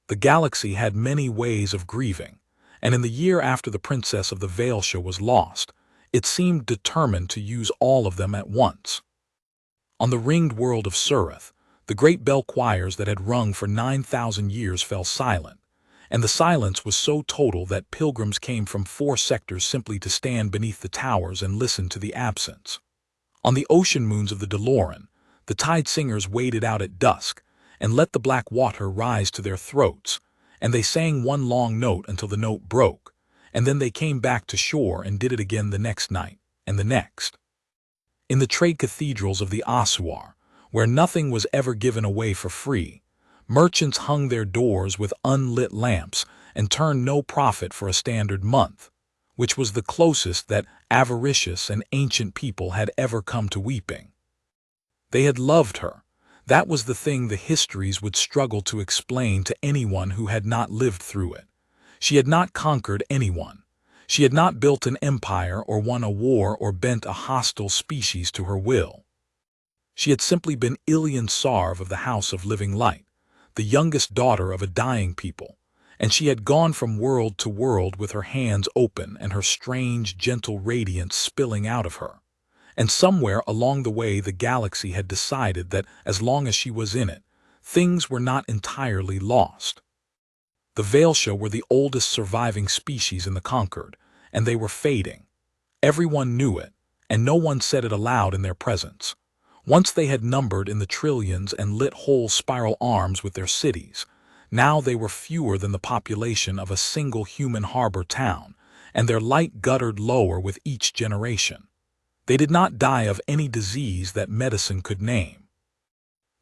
The galaxy had many ways of grieving, and in the year after the princess of the Vael'Sha was lost, it seemed determined to use all of them at once. On the ringed world of Surith, the great bell choirs that had rung for 9,000 years fell silent, and the silence was so total that pilgrims came from 4 sectors simply to stand beneath the towers and listen to the absence. On the ocean moons of the Deloran, the tide singers waded out at dusk and let the black water rise to their throats, and they sang one long note until the note broke, and then they came back to shore and did it again the next night, and the next. In the trade cathedrals of the Asuar, where nothing was ever given away for free, merchants hung their doors with unlit lamps and turned no profit for a standard month, which was the closest that avaricious and ancient people had ever come to weeping. They had loved her. That was the thing the histories would struggle to explain to anyone who had not lived through it. She had not conquered anyone. She had not built an empire or won a war or bent a hostile species to her will. She had simply been Ilian Sarv of the House of Living Light, the youngest daughter of a dying people, and she had gone from world to world with her hands open and her strange, gentle radiance spilling out of her. And somewhere along the way the galaxy had decided that as long as she was in it, things were not entirely lost. The Vael'Sha were the oldest surviving species in the Conquered, and they were fading. Everyone knew it, and no one said it aloud in their presence. Once they had numbered in the trillions and lit whole spiral arms with their cities. Now they were fewer than the population of a single human harbor town, and their light guttered lower with each generation. They did not die of any disease that medicine could name.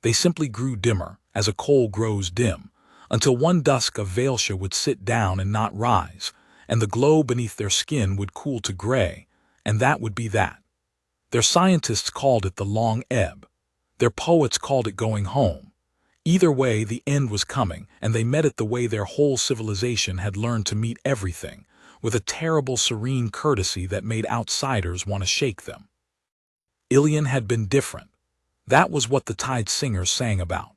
They simply grew dimmer, as a coal grows dim, until one dusk of Vael'Sha would sit down and not rise, and the glow beneath their skin would cool to gray, and that would be that. Their scientists called it the long ebb. Their poets called it going home. Either way, the end was coming, and they met it the way their whole civilization had learned to meet everything, with a terrible serene courtesy that made outsiders want to shake them. Ilian had been different. That was what the Tide Singers sang about.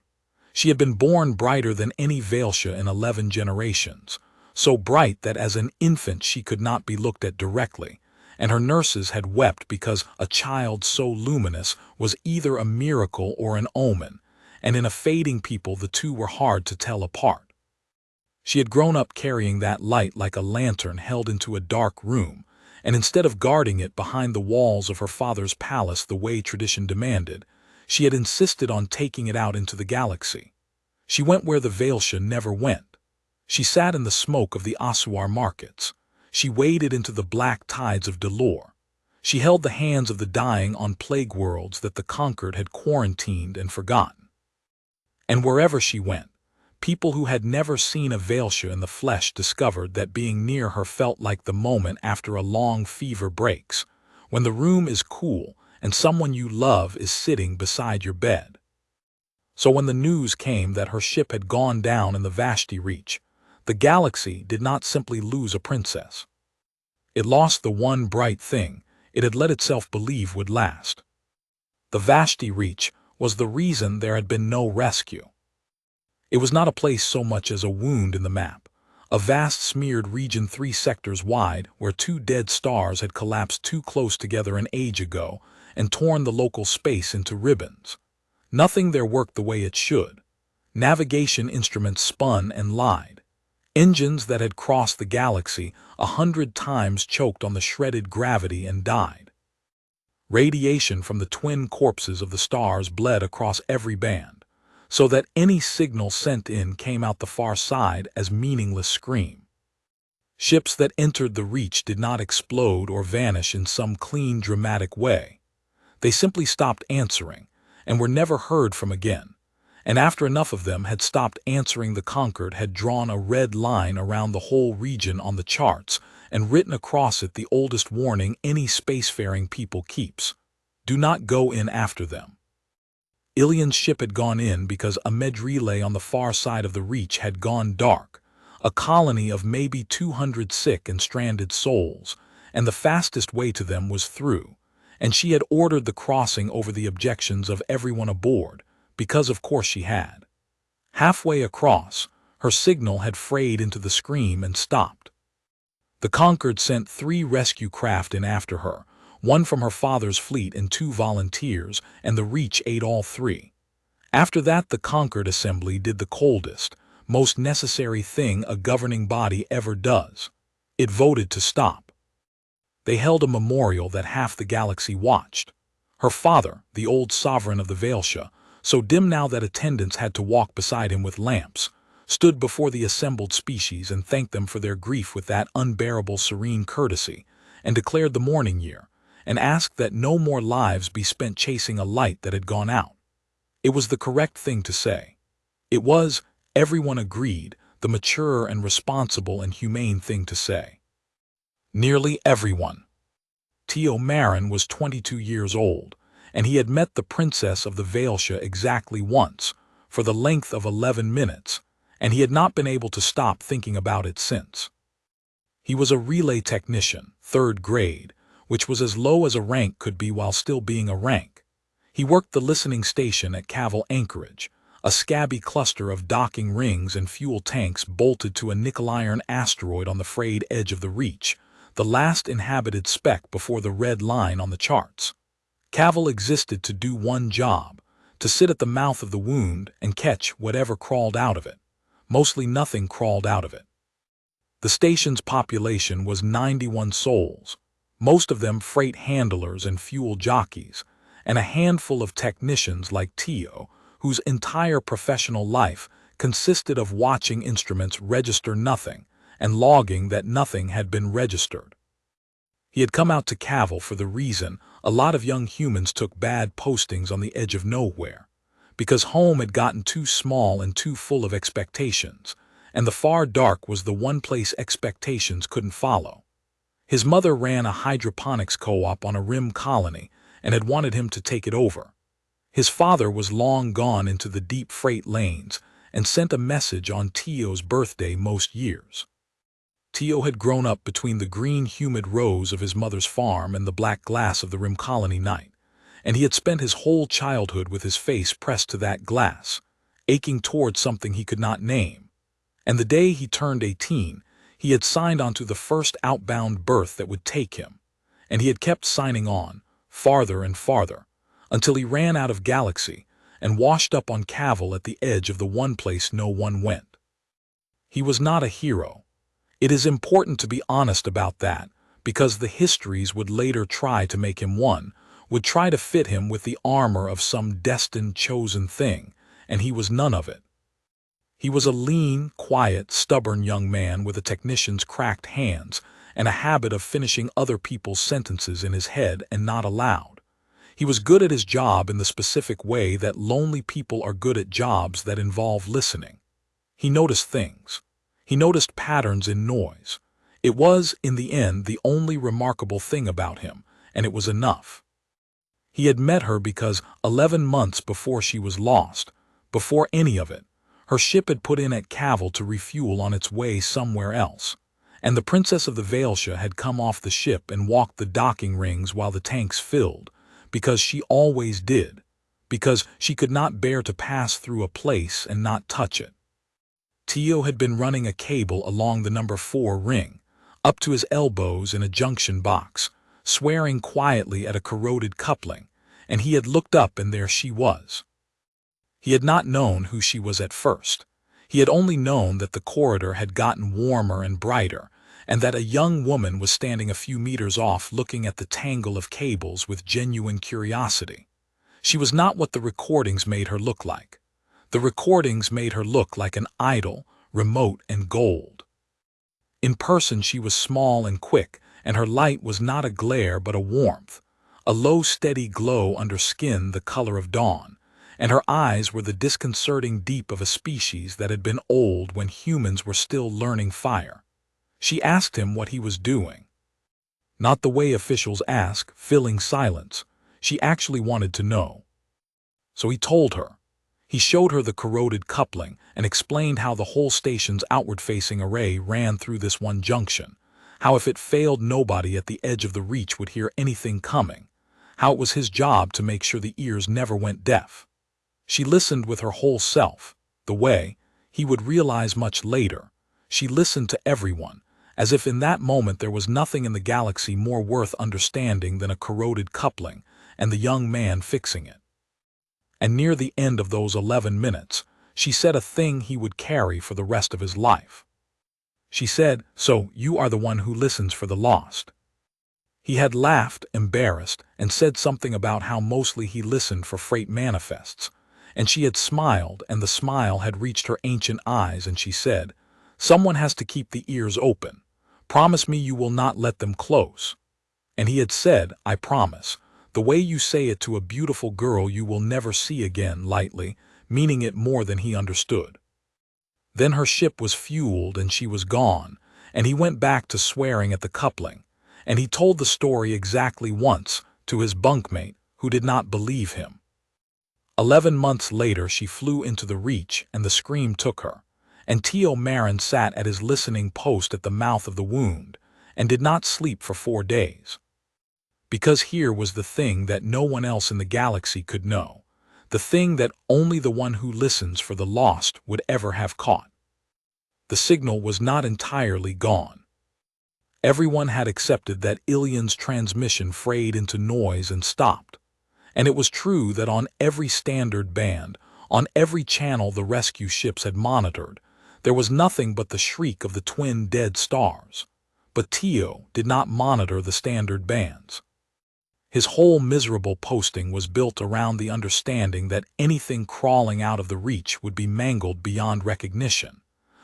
She had been born brighter than any Vael'Sha in 11 generations, so bright that as an infant she could not be looked at directly, and her nurses had wept because a child so luminous was either a miracle or an omen, and in a fading people the two were hard to tell apart. She had grown up carrying that light like a lantern held into a dark room, and instead of guarding it behind the walls of her father's palace the way tradition demanded, she had insisted on taking it out into the galaxy. She went where the Vael'Sha never went. She sat in the smoke of the Asuar markets. She waded into the black tides of Delor. She held the hands of the dying on plague worlds that the Conquered had quarantined and forgotten. And wherever she went, people who had never seen a Vael'Sha in the flesh discovered that being near her felt like the moment after a long fever breaks, when the room is cool and someone you love is sitting beside your bed. So when the news came that her ship had gone down in the Vashti Reach, the galaxy did not simply lose a princess. It lost the one bright thing it had let itself believe would last. The Vashti Reach was the reason there had been no rescue. It was not a place so much as a wound in the map, a vast smeared region 3 sectors wide where 2 dead stars had collapsed too close together an age ago and torn the local space into ribbons. Nothing there worked the way it should. Navigation instruments spun and lied. Engines that had crossed the galaxy 100 times choked on the shredded gravity and died. Radiation from the twin corpses of the stars bled across every band, so that any signal sent in came out the far side as meaningless scream. Ships that entered the Reach did not explode or vanish in some clean, dramatic way. They simply stopped answering, and were never heard from again, and after enough of them had stopped answering the Conquered had drawn a red line around the whole region on the charts and written across it the oldest warning any spacefaring people keeps: do not go in after them. Ilian's ship had gone in because a medrelay on the far side of the Reach had gone dark, a colony of maybe 200 sick and stranded souls, and the fastest way to them was through, and she had ordered the crossing over the objections of everyone aboard, because of course she had. Halfway across, Her signal had frayed into the scream and stopped. The Concord sent 3 rescue craft in after her, 1 from her father's fleet and 2 volunteers, and the Reach ate all 3. After that, the Concord Assembly did the coldest, most necessary thing a governing body ever does. It voted to stop. They held a memorial that half the galaxy watched. Her father, the old sovereign of the Vael'Sha, so dim now that attendants had to walk beside him with lamps, stood before the assembled species and thanked them for their grief with that unbearable serene courtesy, and declared the mourning year, and asked that no more lives be spent chasing a light that had gone out. It was the correct thing to say. It was, everyone agreed, the mature and responsible and humane thing to say. Nearly everyone. Tio Marin was 22 years old, and he had met the princess of the Vael'Sha exactly once, for the length of 11 minutes, and he had not been able to stop thinking about it since. He was a relay technician, 3rd grade, which was as low as a rank could be while still being a rank. He worked the listening station at Caval Anchorage, a scabby cluster of docking rings and fuel tanks bolted to a nickel-iron asteroid on the frayed edge of the Reach, the last inhabited speck before the red line on the charts. Caval existed to do one job, to sit at the mouth of the wound and catch whatever crawled out of it. Mostly nothing crawled out of it. The station's population was 91 souls, most of them freight handlers and fuel jockeys, and a handful of technicians like Tio, whose entire professional life consisted of watching instruments register nothing and logging that nothing had been registered. He had come out to Caval for the reason a lot of young humans took bad postings on the edge of nowhere, because home had gotten too small and too full of expectations, and the far dark was the one place expectations couldn't follow. His mother ran a hydroponics co-op on a rim colony and had wanted him to take it over. His father was long gone into the deep freight lanes and sent a message on Tio's birthday most years. Tio had grown up between the green humid rows of his mother's farm and the black glass of the rim colony night, and he had spent his whole childhood with his face pressed to that glass, aching toward something he could not name. And the day he turned 18, he had signed onto the first outbound berth that would take him, and he had kept signing on, farther and farther, until he ran out of galaxy and washed up on Caval at the edge of the one place no one went. He was not a hero. It is important to be honest about that, because the histories would later try to make him one, would try to fit him with the armor of some destined chosen thing, and he was none of it. He was a lean, quiet, stubborn young man with a technician's cracked hands and a habit of finishing other people's sentences in his head and not aloud. He was good at his job in the specific way that lonely people are good at jobs that involve listening. He noticed things. He noticed patterns in noise. It was, in the end, the only remarkable thing about him, and it was enough. He had met her because 11 months before she was lost, before any of it, her ship had put in at Caval to refuel on its way somewhere else, and the Princess of the Vael'Sha had come off the ship and walked the docking rings while the tanks filled, because she always did, because she could not bear to pass through a place and not touch it. Tio had been running a cable along the number 4 ring, up to his elbows in a junction box, swearing quietly at a corroded coupling, and he had looked up and there she was. He had not known who she was at first. He had only known that the corridor had gotten warmer and brighter, and that a young woman was standing a few meters off looking at the tangle of cables with genuine curiosity. She was not what the recordings made her look like. The recordings made her look like an idol, remote and gold. In person she was small and quick, and her light was not a glare but a warmth, a low steady glow under skin the color of dawn, and her eyes were the disconcerting deep of a species that had been old when humans were still learning fire. She asked him what he was doing. Not the way officials ask, filling silence. She actually wanted to know. So he told her. He showed her the corroded coupling and explained how the whole station's outward-facing array ran through this one junction, how if it failed nobody at the edge of the Reach would hear anything coming, how it was his job to make sure the ears never went deaf. She listened with her whole self, the way He would realize much later. She listened to everyone, as if in that moment there was nothing in the galaxy more worth understanding than a corroded coupling and the young man fixing it. And near the end of those 11 minutes, she said a thing he would carry for the rest of his life. She said, "So you are the one who listens for the lost." He had laughed, embarrassed, and said something about how mostly he listened for freight manifests, and she had smiled, and the smile had reached her ancient eyes, and she said, "Someone has to keep the ears open. Promise me you will not let them close." And he had said, "I promise," the way you say it to a beautiful girl you will never see again, lightly, meaning it more than he understood. Then her ship was fueled and she was gone, and he went back to swearing at the coupling, and he told the story exactly once to his bunkmate, who did not believe him. 11 months later she flew into the Reach, and the scream took her, and Tio Marin sat at his listening post at the mouth of the wound, and did not sleep for 4 days. Because here was the thing that no one else in the galaxy could know, the thing that only the one who listens for the lost would ever have caught. The signal was not entirely gone. Everyone had accepted that Ilian's transmission frayed into noise and stopped. And it was true that on every standard band, on every channel the rescue ships had monitored, there was nothing but the shriek of the twin dead stars. But Tio did not monitor the standard bands. His whole miserable posting was built around the understanding that anything crawling out of the Reach would be mangled beyond recognition.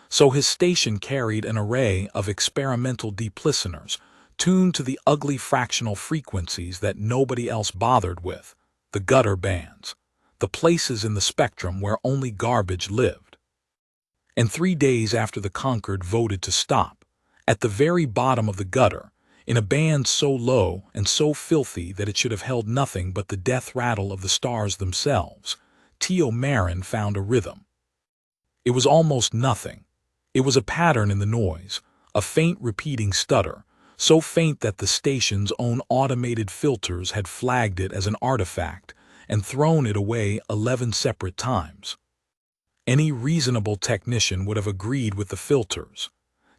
So his station carried an array of experimental deep listeners, tuned to the ugly fractional frequencies that nobody else bothered with, the gutter bands, the places in the spectrum where only garbage lived. And 3 days after the Concord voted to stop, at the very bottom of the gutter, in a band so low and so filthy that it should have held nothing but the death rattle of the stars themselves, Tio Marin found a rhythm. It was almost nothing. It was a pattern in the noise, a faint repeating stutter, so faint that the station's own automated filters had flagged it as an artifact and thrown it away 11 separate times. Any reasonable technician would have agreed with the filters.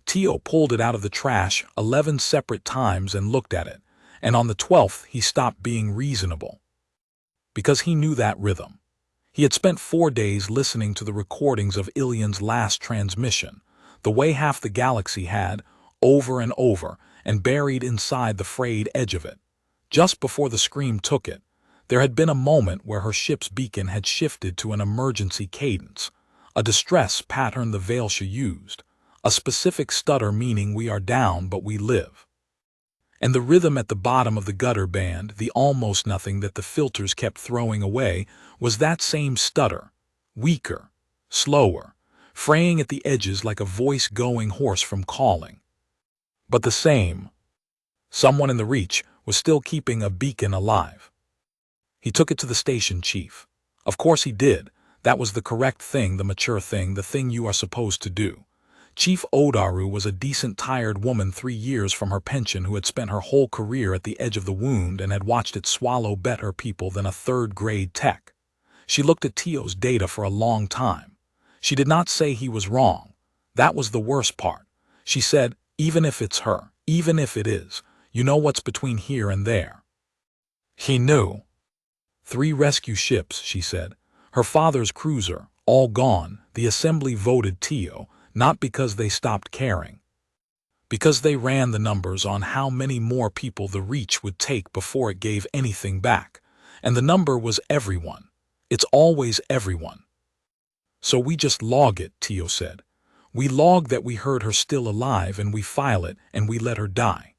Tio pulled it out of the trash 11 separate times and looked at it, and on the 12th he stopped being reasonable. Because he knew that rhythm. He had spent 4 days listening to the recordings of Ilian's last transmission, the way half the galaxy had, over and over, and buried inside the frayed edge of it. Just before the scream took it, there had been a moment where her ship's beacon had shifted to an emergency cadence, a distress pattern the Vael'Sha used, a specific stutter meaning we are down but we live. And the rhythm at the bottom of the gutter band, the almost nothing that the filters kept throwing away, was that same stutter, weaker, slower, fraying at the edges like a voice going hoarse from calling. But the same. Someone in the Reach was still keeping a beacon alive. He took it to the station chief. Of course he did. That was the correct thing, the mature thing, the thing you are supposed to do. Chief Odaru was a decent tired woman 3 years from her pension who had spent her whole career at the edge of the wound and had watched it swallow better people than a third-grade tech. She looked at Tio's data for a long time. She did not say he was wrong. That was the worst part. She said, even if it's her, even if it is, you know what's between here and there. He knew. 3 rescue ships, she said. Her father's cruiser, all gone. The assembly voted Tio, not because they stopped caring. Because they ran the numbers on how many more people the Reach would take before it gave anything back. And the number was everyone. It's always everyone. So we just log it, Tio said. We log that we heard her still alive and we file it and we let her die.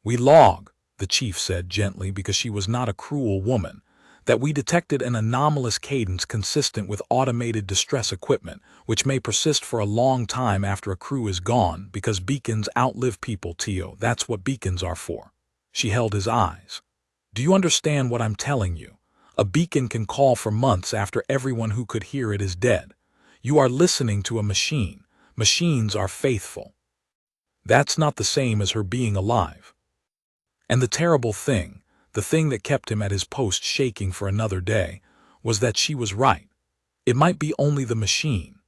We log, the chief said gently because she was not a cruel woman, that we detected an anomalous cadence consistent with automated distress equipment, which may persist for a long time after a crew is gone because beacons outlive people, Tio. That's what beacons are for. She held his eyes. Do you understand what I'm telling you? A beacon can call for months after everyone who could hear it is dead. You are listening to a machine. Machines are faithful. That's not the same as her being alive. And the terrible thing, the thing that kept him at his post shaking for another day, was that she was right. It might be only the machine.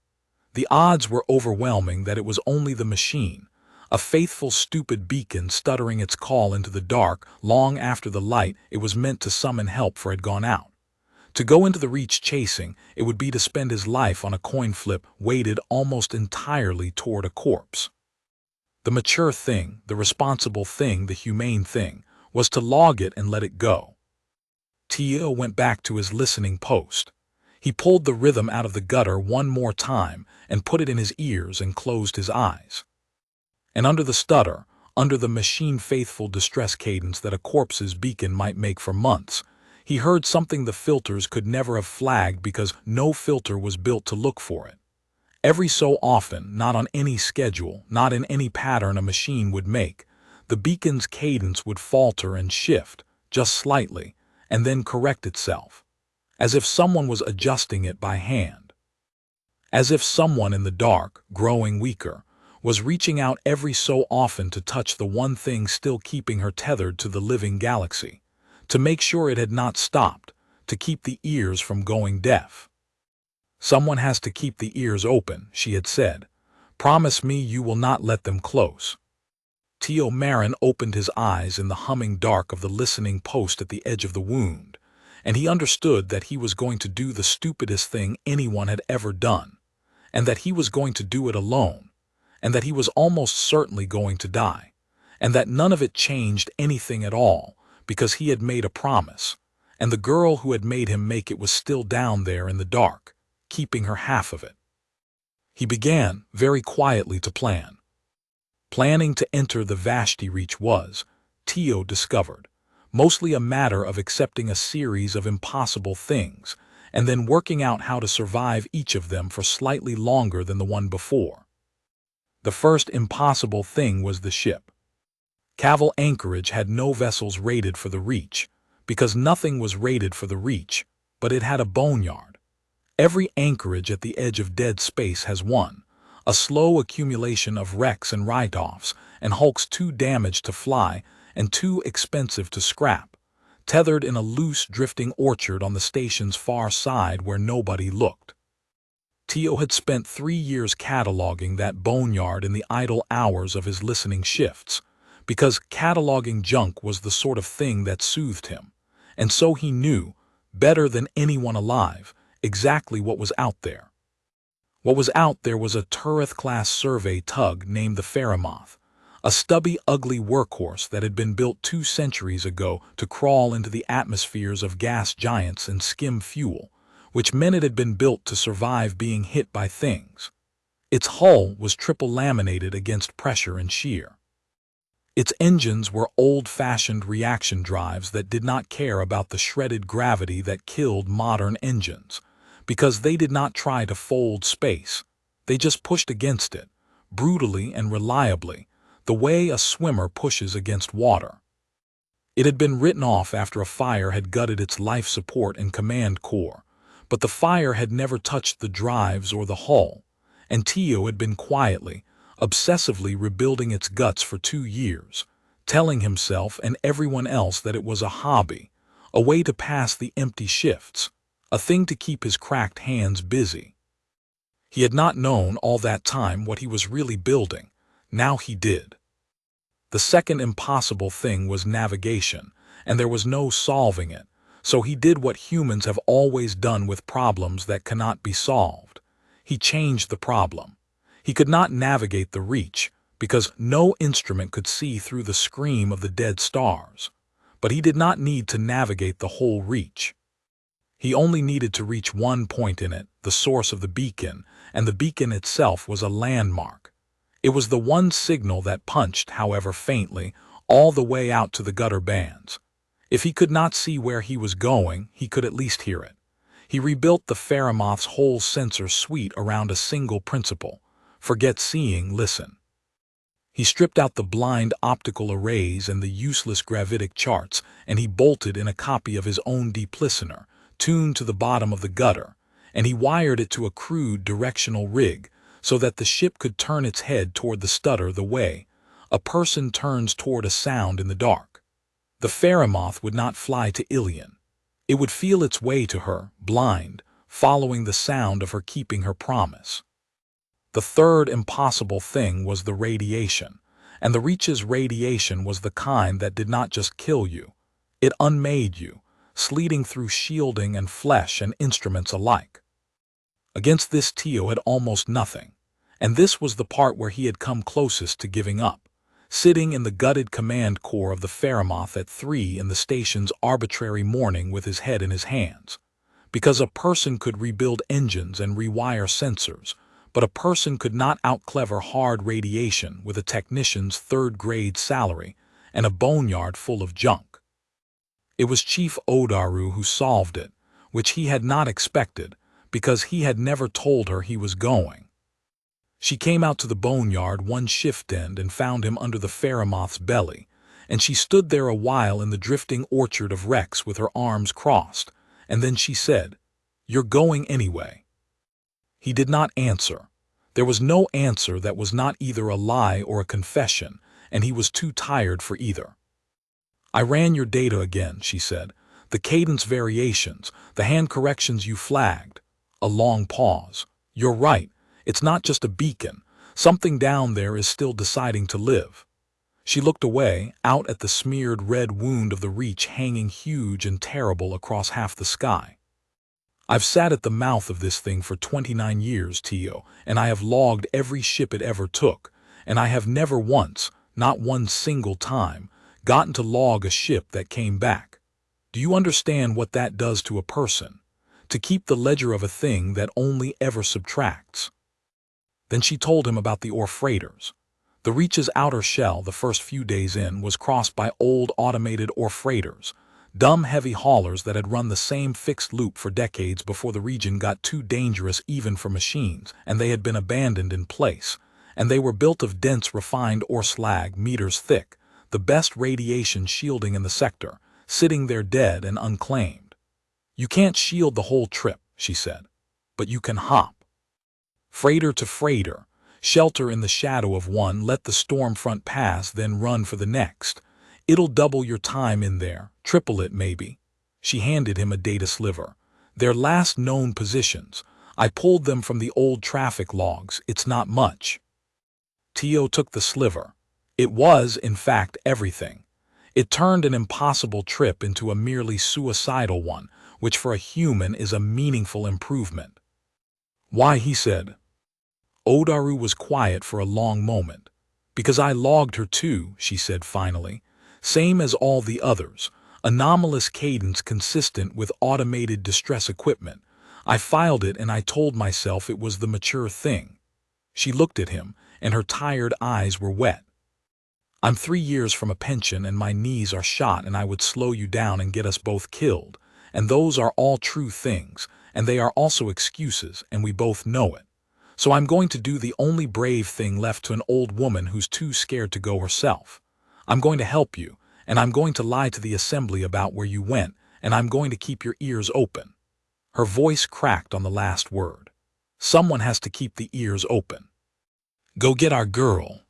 The odds were overwhelming that it was only the machine, a faithful stupid beacon stuttering its call into the dark long after the light it was meant to summon help for had gone out. To go into the Reach chasing, it would be to spend his life on a coin flip weighted almost entirely toward a corpse. The mature thing, the responsible thing, the humane thing, was to log it and let it go. Tio went back to his listening post. He pulled the rhythm out of the gutter one more time and put it in his ears and closed his eyes. And under the stutter, under the machine-faithful distress cadence that a corpse's beacon might make for months, he heard something the filters could never have flagged because no filter was built to look for it. Every so often, not on any schedule, not in any pattern a machine would make, the beacon's cadence would falter and shift, just slightly, and then correct itself, as if someone was adjusting it by hand. As if someone in the dark, growing weaker, was reaching out every so often to touch the one thing still keeping her tethered to the living galaxy, to make sure it had not stopped, to keep the ears from going deaf. "Someone has to keep the ears open," she had said. "Promise me you will not let them close." Tio Marin opened his eyes in the humming dark of the listening post at the edge of the wound, and he understood that he was going to do the stupidest thing anyone had ever done, and that he was going to do it alone, and that he was almost certainly going to die, and that none of it changed anything at all, because he had made a promise, and the girl who had made him make it was still down there in the dark, keeping her half of it. He began, very quietly, to plan. Planning to enter the Vashti Reach was, Tio discovered, mostly a matter of accepting a series of impossible things, and then working out how to survive each of them for slightly longer than the one before. The first impossible thing was the ship. Caval Anchorage had no vessels rated for the Reach, because nothing was rated for the Reach, but it had a boneyard. Every anchorage at the edge of dead space has one, a slow accumulation of wrecks and write-offs, and hulks too damaged to fly and too expensive to scrap, tethered in a loose, drifting orchard on the station's far side where nobody looked. Tio had spent 3 years cataloging that boneyard in the idle hours of his listening shifts, because cataloging junk was the sort of thing that soothed him, and so he knew, better than anyone alive, exactly what was out there. What was out there was a Tureth-class survey tug named the Ferromoth, a stubby, ugly workhorse that had been built 2 centuries ago to crawl into the atmospheres of gas giants and skim fuel, which meant it had been built to survive being hit by things. Its hull was triple laminated against pressure and shear. Its engines were old-fashioned reaction drives that did not care about the shredded gravity that killed modern engines, because they did not try to fold space. They just pushed against it, brutally and reliably, the way a swimmer pushes against water. It had been written off after a fire had gutted its life support and command core, but the fire had never touched the drives or the hull, and Tio had been quietly, obsessively rebuilding its guts for 2 years, telling himself and everyone else that it was a hobby, a way to pass the empty shifts, a thing to keep his cracked hands busy. He had not known all that time what he was really building. Now he did. The second impossible thing was navigation, and there was no solving it, so he did what humans have always done with problems that cannot be solved. He changed the problem. He could not navigate the Reach, because no instrument could see through the scream of the dead stars. But he did not need to navigate the whole Reach. He only needed to reach one point in it, the source of the beacon, and the beacon itself was a landmark. It was the one signal that punched, however faintly, all the way out to the gutter bands. If he could not see where he was going, he could at least hear it. He rebuilt the Ferromoth's whole sensor suite around a single principle: forget seeing, listen. He stripped out the blind optical arrays and the useless gravitic charts, and he bolted in a copy of his own deep listener, tuned to the bottom of the gutter, and he wired it to a crude directional rig so that the ship could turn its head toward the stutter the way a person turns toward a sound in the dark. The Ferromoth would not fly to Ilion. It would feel its way to her, blind, following the sound of her keeping her promise. The third impossible thing was the radiation, and the Reach's radiation was the kind that did not just kill you. It unmade you, sleeting through shielding and flesh and instruments alike. Against this Tio had almost nothing, and this was the part where he had come closest to giving up, sitting in the gutted command core of the Ferromoth at 3 in the station's arbitrary morning with his head in his hands. Because a person could rebuild engines and rewire sensors, but a person could not outclever hard radiation with a technician's third-grade salary and a boneyard full of junk. It was Chief Odaru who solved it, which he had not expected, because he had never told her he was going. She came out to the boneyard one shift end and found him under the Ferromoth's belly, and she stood there a while in the drifting orchard of wrecks with her arms crossed, and then she said, "You're going anyway." He did not answer. There was no answer that was not either a lie or a confession, and he was too tired for either. "I ran your data again," she said. "The cadence variations, the hand corrections you flagged." A long pause. "You're right. It's not just a beacon. Something down there is still deciding to live." She looked away, out at the smeared red wound of the Reach hanging huge and terrible across half the sky. "I've sat at the mouth of this thing for 29 years, Tio, and I have logged every ship it ever took, and I have never once, not one single time, gotten to log a ship that came back. Do you understand what that does to a person? To keep the ledger of a thing that only ever subtracts." Then she told him about the ore freighters. The Reach's outer shell, the first few days in, was crossed by old automated ore freighters, dumb heavy haulers that had run the same fixed loop for decades before the region got too dangerous even for machines, and they had been abandoned in place, and they were built of dense refined ore slag meters thick, the best radiation shielding in the sector, sitting there dead and unclaimed. "You can't shield the whole trip," she said, "but you can hop. Freighter to freighter, shelter in the shadow of one, let the storm front pass, then run for the next. It'll double your time in there, triple it maybe." She handed him a data sliver. "Their last known positions. I pulled them from the old traffic logs. It's not much." Tio took the sliver. It was, in fact, everything. It turned an impossible trip into a merely suicidal one, which for a human is a meaningful improvement. "Why?" he said. Odaru was quiet for a long moment. "Because I logged her too," she said finally. "Same as all the others. Anomalous cadence consistent with automated distress equipment. I filed it and I told myself it was the mature thing." She looked at him, and her tired eyes were wet. "I'm 3 years from a pension and my knees are shot and I would slow you down and get us both killed. And those are all true things, and they are also excuses, and we both know it. So I'm going to do the only brave thing left to an old woman who's too scared to go herself. I'm going to help you, and I'm going to lie to the assembly about where you went, and I'm going to keep your ears open." Her voice cracked on the last word. "Someone has to keep the ears open. Go get our girl."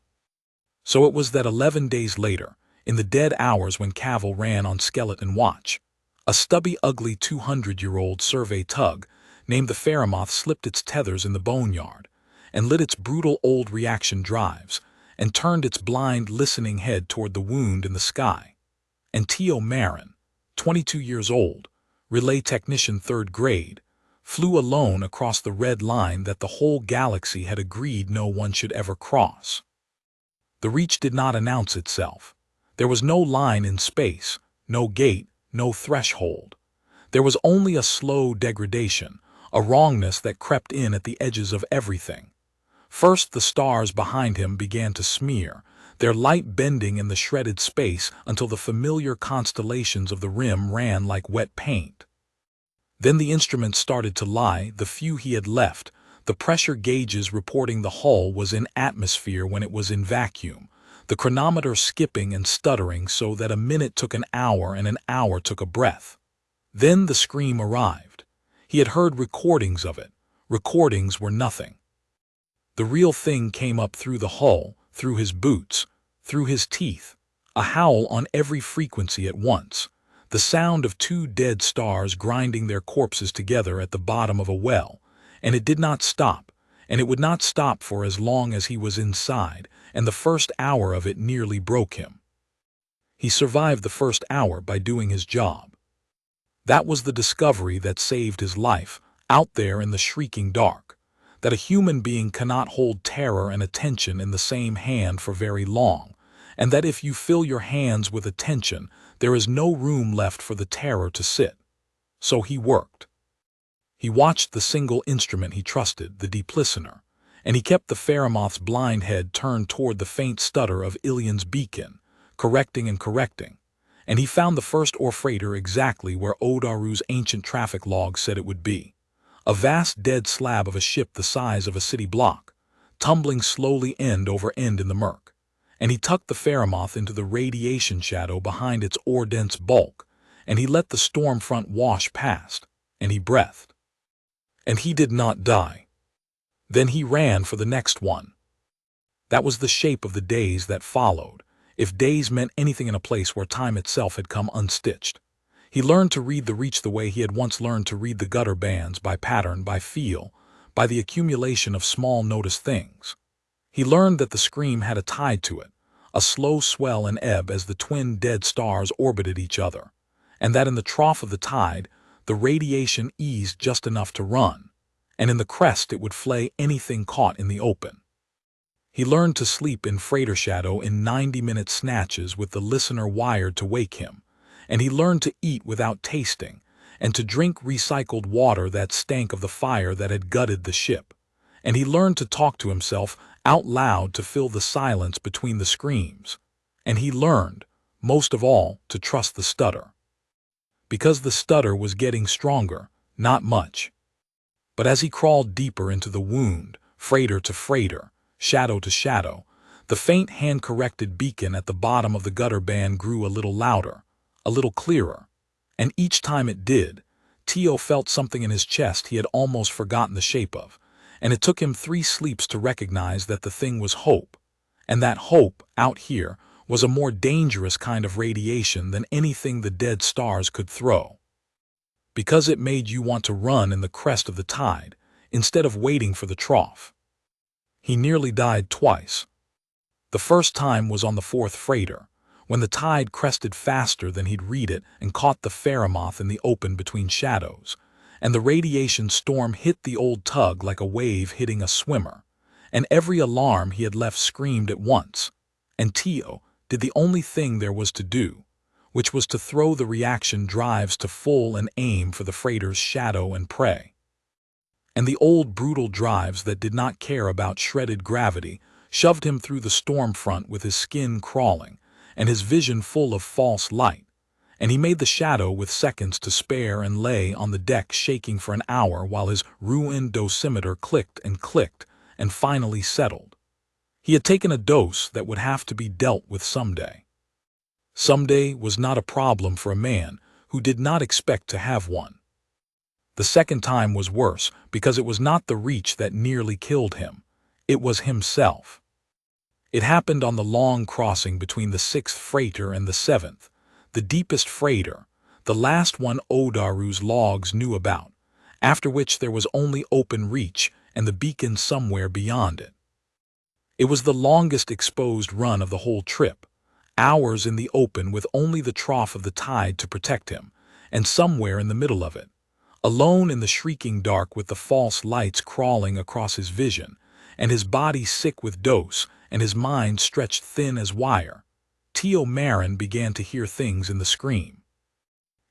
So it was that 11 days later, in the dead hours when Cavil ran on skeleton watch, a stubby, ugly 200-year-old survey tug named the Ferromoth slipped its tethers in the boneyard and lit its brutal old reaction drives and turned its blind, listening head toward the wound in the sky. And Tio Marin, 22 years old, relay technician 3rd grade, flew alone across the red line that the whole galaxy had agreed no one should ever cross. The Reach did not announce itself. There was no line in space, no gate, no threshold. There was only a slow degradation, a wrongness that crept in at the edges of everything. First, the stars behind him began to smear, their light bending in the shredded space until the familiar constellations of the rim ran like wet paint. Then the instruments started to lie, the few he had left, the pressure gauges reporting the hull was in atmosphere when it was in vacuum, the chronometer skipping and stuttering so that a minute took an hour and an hour took a breath. Then the scream arrived. He had heard recordings of it. Recordings were nothing. The real thing came up through the hull, through his boots, through his teeth, a howl on every frequency at once, the sound of 2 dead stars grinding their corpses together at the bottom of a well, and it did not stop, and it would not stop for as long as he was inside, and the first hour of it nearly broke him. He survived the first hour by doing his job. That was the discovery that saved his life, out there in the shrieking dark, that a human being cannot hold terror and attention in the same hand for very long, and that if you fill your hands with attention, there is no room left for the terror to sit. So he worked. He watched the single instrument he trusted, the deep listener, and he kept the Feramoth's blind head turned toward the faint stutter of Ilian's beacon, correcting and correcting, and he found the first ore freighter exactly where Odaru's ancient traffic log said it would be. A vast dead slab of a ship the size of a city block, tumbling slowly end over end in the murk, and he tucked the Feramoth into the radiation shadow behind its ore-dense bulk, and he let the storm front wash past, and he breathed. And he did not die. Then he ran for the next one. That was the shape of the days that followed, if days meant anything in a place where time itself had come unstitched. He learned to read the Reach the way he had once learned to read the gutter bands, by pattern, by feel, by the accumulation of small noticed things. He learned that the scream had a tide to it, a slow swell and ebb as the twin dead stars orbited each other, and that in the trough of the tide, the radiation eased just enough to run, and in the crest it would flay anything caught in the open. He learned to sleep in freighter shadow in 90-minute snatches with the listener wired to wake him, and he learned to eat without tasting, and to drink recycled water that stank of the fire that had gutted the ship, and he learned to talk to himself out loud to fill the silence between the screams, and he learned, most of all, to trust the stutter. Because the stutter was getting stronger, not much. But as he crawled deeper into the wound, freighter to freighter, shadow to shadow, the faint hand-corrected beacon at the bottom of the gutter band grew a little louder, a little clearer, and each time it did, Tio felt something in his chest he had almost forgotten the shape of, and it took him 3 sleeps to recognize that the thing was hope, and that hope, out here, was a more dangerous kind of radiation than anything the dead stars could throw. Because it made you want to run in the crest of the tide, instead of waiting for the trough. He nearly died twice. The first time was on the 4th freighter, when the tide crested faster than he'd read it and caught the Feramoth in the open between shadows, and the radiation storm hit the old tug like a wave hitting a swimmer, and every alarm he had left screamed at once, and Tio did the only thing there was to do, which was to throw the reaction drives to full and aim for the freighter's shadow and prey. And the old brutal drives that did not care about shredded gravity shoved him through the storm front with his skin crawling and his vision full of false light, and he made the shadow with seconds to spare and lay on the deck shaking for an hour while his ruined dosimeter clicked and finally settled. He had taken a dose that would have to be dealt with someday. Someday was not a problem for a man who did not expect to have one. The second time was worse because it was not the Reach that nearly killed him. It was himself. It happened on the long crossing between the 6th freighter and the 7th, the deepest freighter, the last one Odaru's logs knew about, after which there was only open Reach and the beacon somewhere beyond it. It was the longest exposed run of the whole trip, hours in the open with only the trough of the tide to protect him, and somewhere in the middle of it, alone in the shrieking dark with the false lights crawling across his vision, and his body sick with dose and his mind stretched thin as wire, Tio Marin began to hear things in the scream.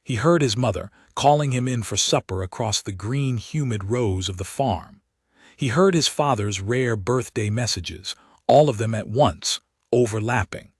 He heard his mother calling him in for supper across the green, humid rows of the farm. He heard his father's rare birthday messages, all of them at once, overlapping.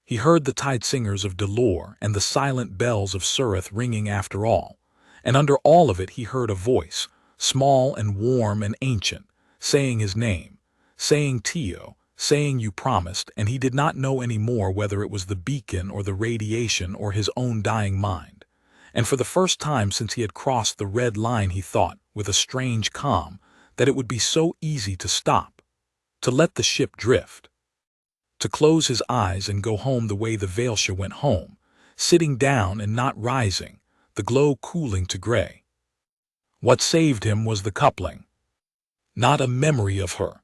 He heard the tide singers of Delore and the silent bells of Surith ringing after all, and under all of it he heard a voice, small and warm and ancient, saying his name, saying Tio, saying you promised, and he did not know any more whether it was the beacon or the radiation or his own dying mind. And for the first time since he had crossed the red line he thought, with a strange calm, that it would be so easy to stop, to let the ship drift, to close his eyes and go home the way the Vael'Sha went home, sitting down and not rising, the glow cooling to gray. What saved him was the coupling. not a memory of her,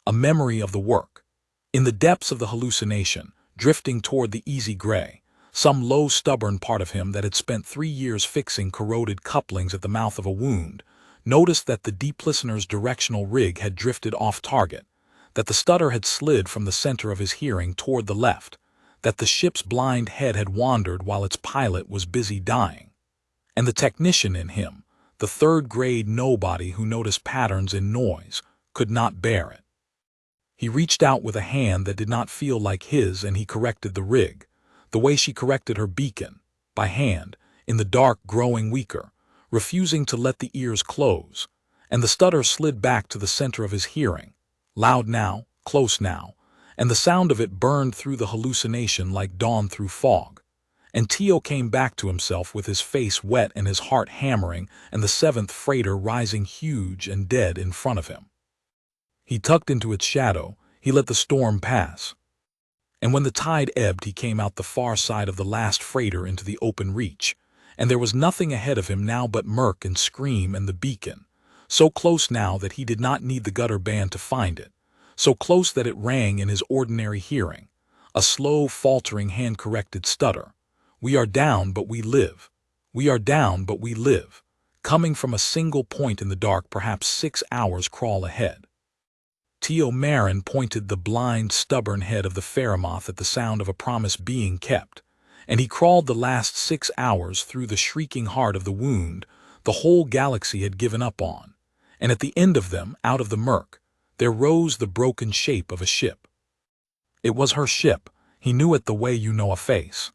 a memory of the work. In the depths of the hallucination, drifting toward the easy gray, some low, stubborn part of him that had spent 3 years fixing corroded couplings at the mouth of a wound noticed that the deep listener's directional rig had drifted off target, that the stutter had slid from the center of his hearing toward the left, that the ship's blind head had wandered while its pilot was busy dying. And the technician in him, the third-grade nobody who noticed patterns in noise, could not bear it. He reached out with a hand that did not feel like his, and he corrected the rig, the way she corrected her beacon, by hand, in the dark growing weaker, refusing to let the ears close, and the stutter slid back to the center of his hearing, loud now, close now, and the sound of it burned through the hallucination like dawn through fog. And Tio came back to himself with his face wet and his heart hammering and the 7th freighter rising huge and dead in front of him. He tucked into its shadow, he let the storm pass. And when the tide ebbed, he came out the far side of the last freighter into the open reach, and there was nothing ahead of him now but murk and scream and the beacon, so close now that he did not need the gutter band to find it, so close that it rang in his ordinary hearing, a slow, faltering, hand-corrected stutter. We are down, but we live. We are down, but we live, coming from a single point in the dark, perhaps 6 hours crawl ahead. Tio Marin pointed the blind, stubborn head of the Ferromoth at the sound of a promise being kept, and he crawled the last 6 hours through the shrieking heart of the wound the whole galaxy had given up on, and at the end of them, out of the murk, there rose the broken shape of a ship. It was her ship, he knew it the way you know a face.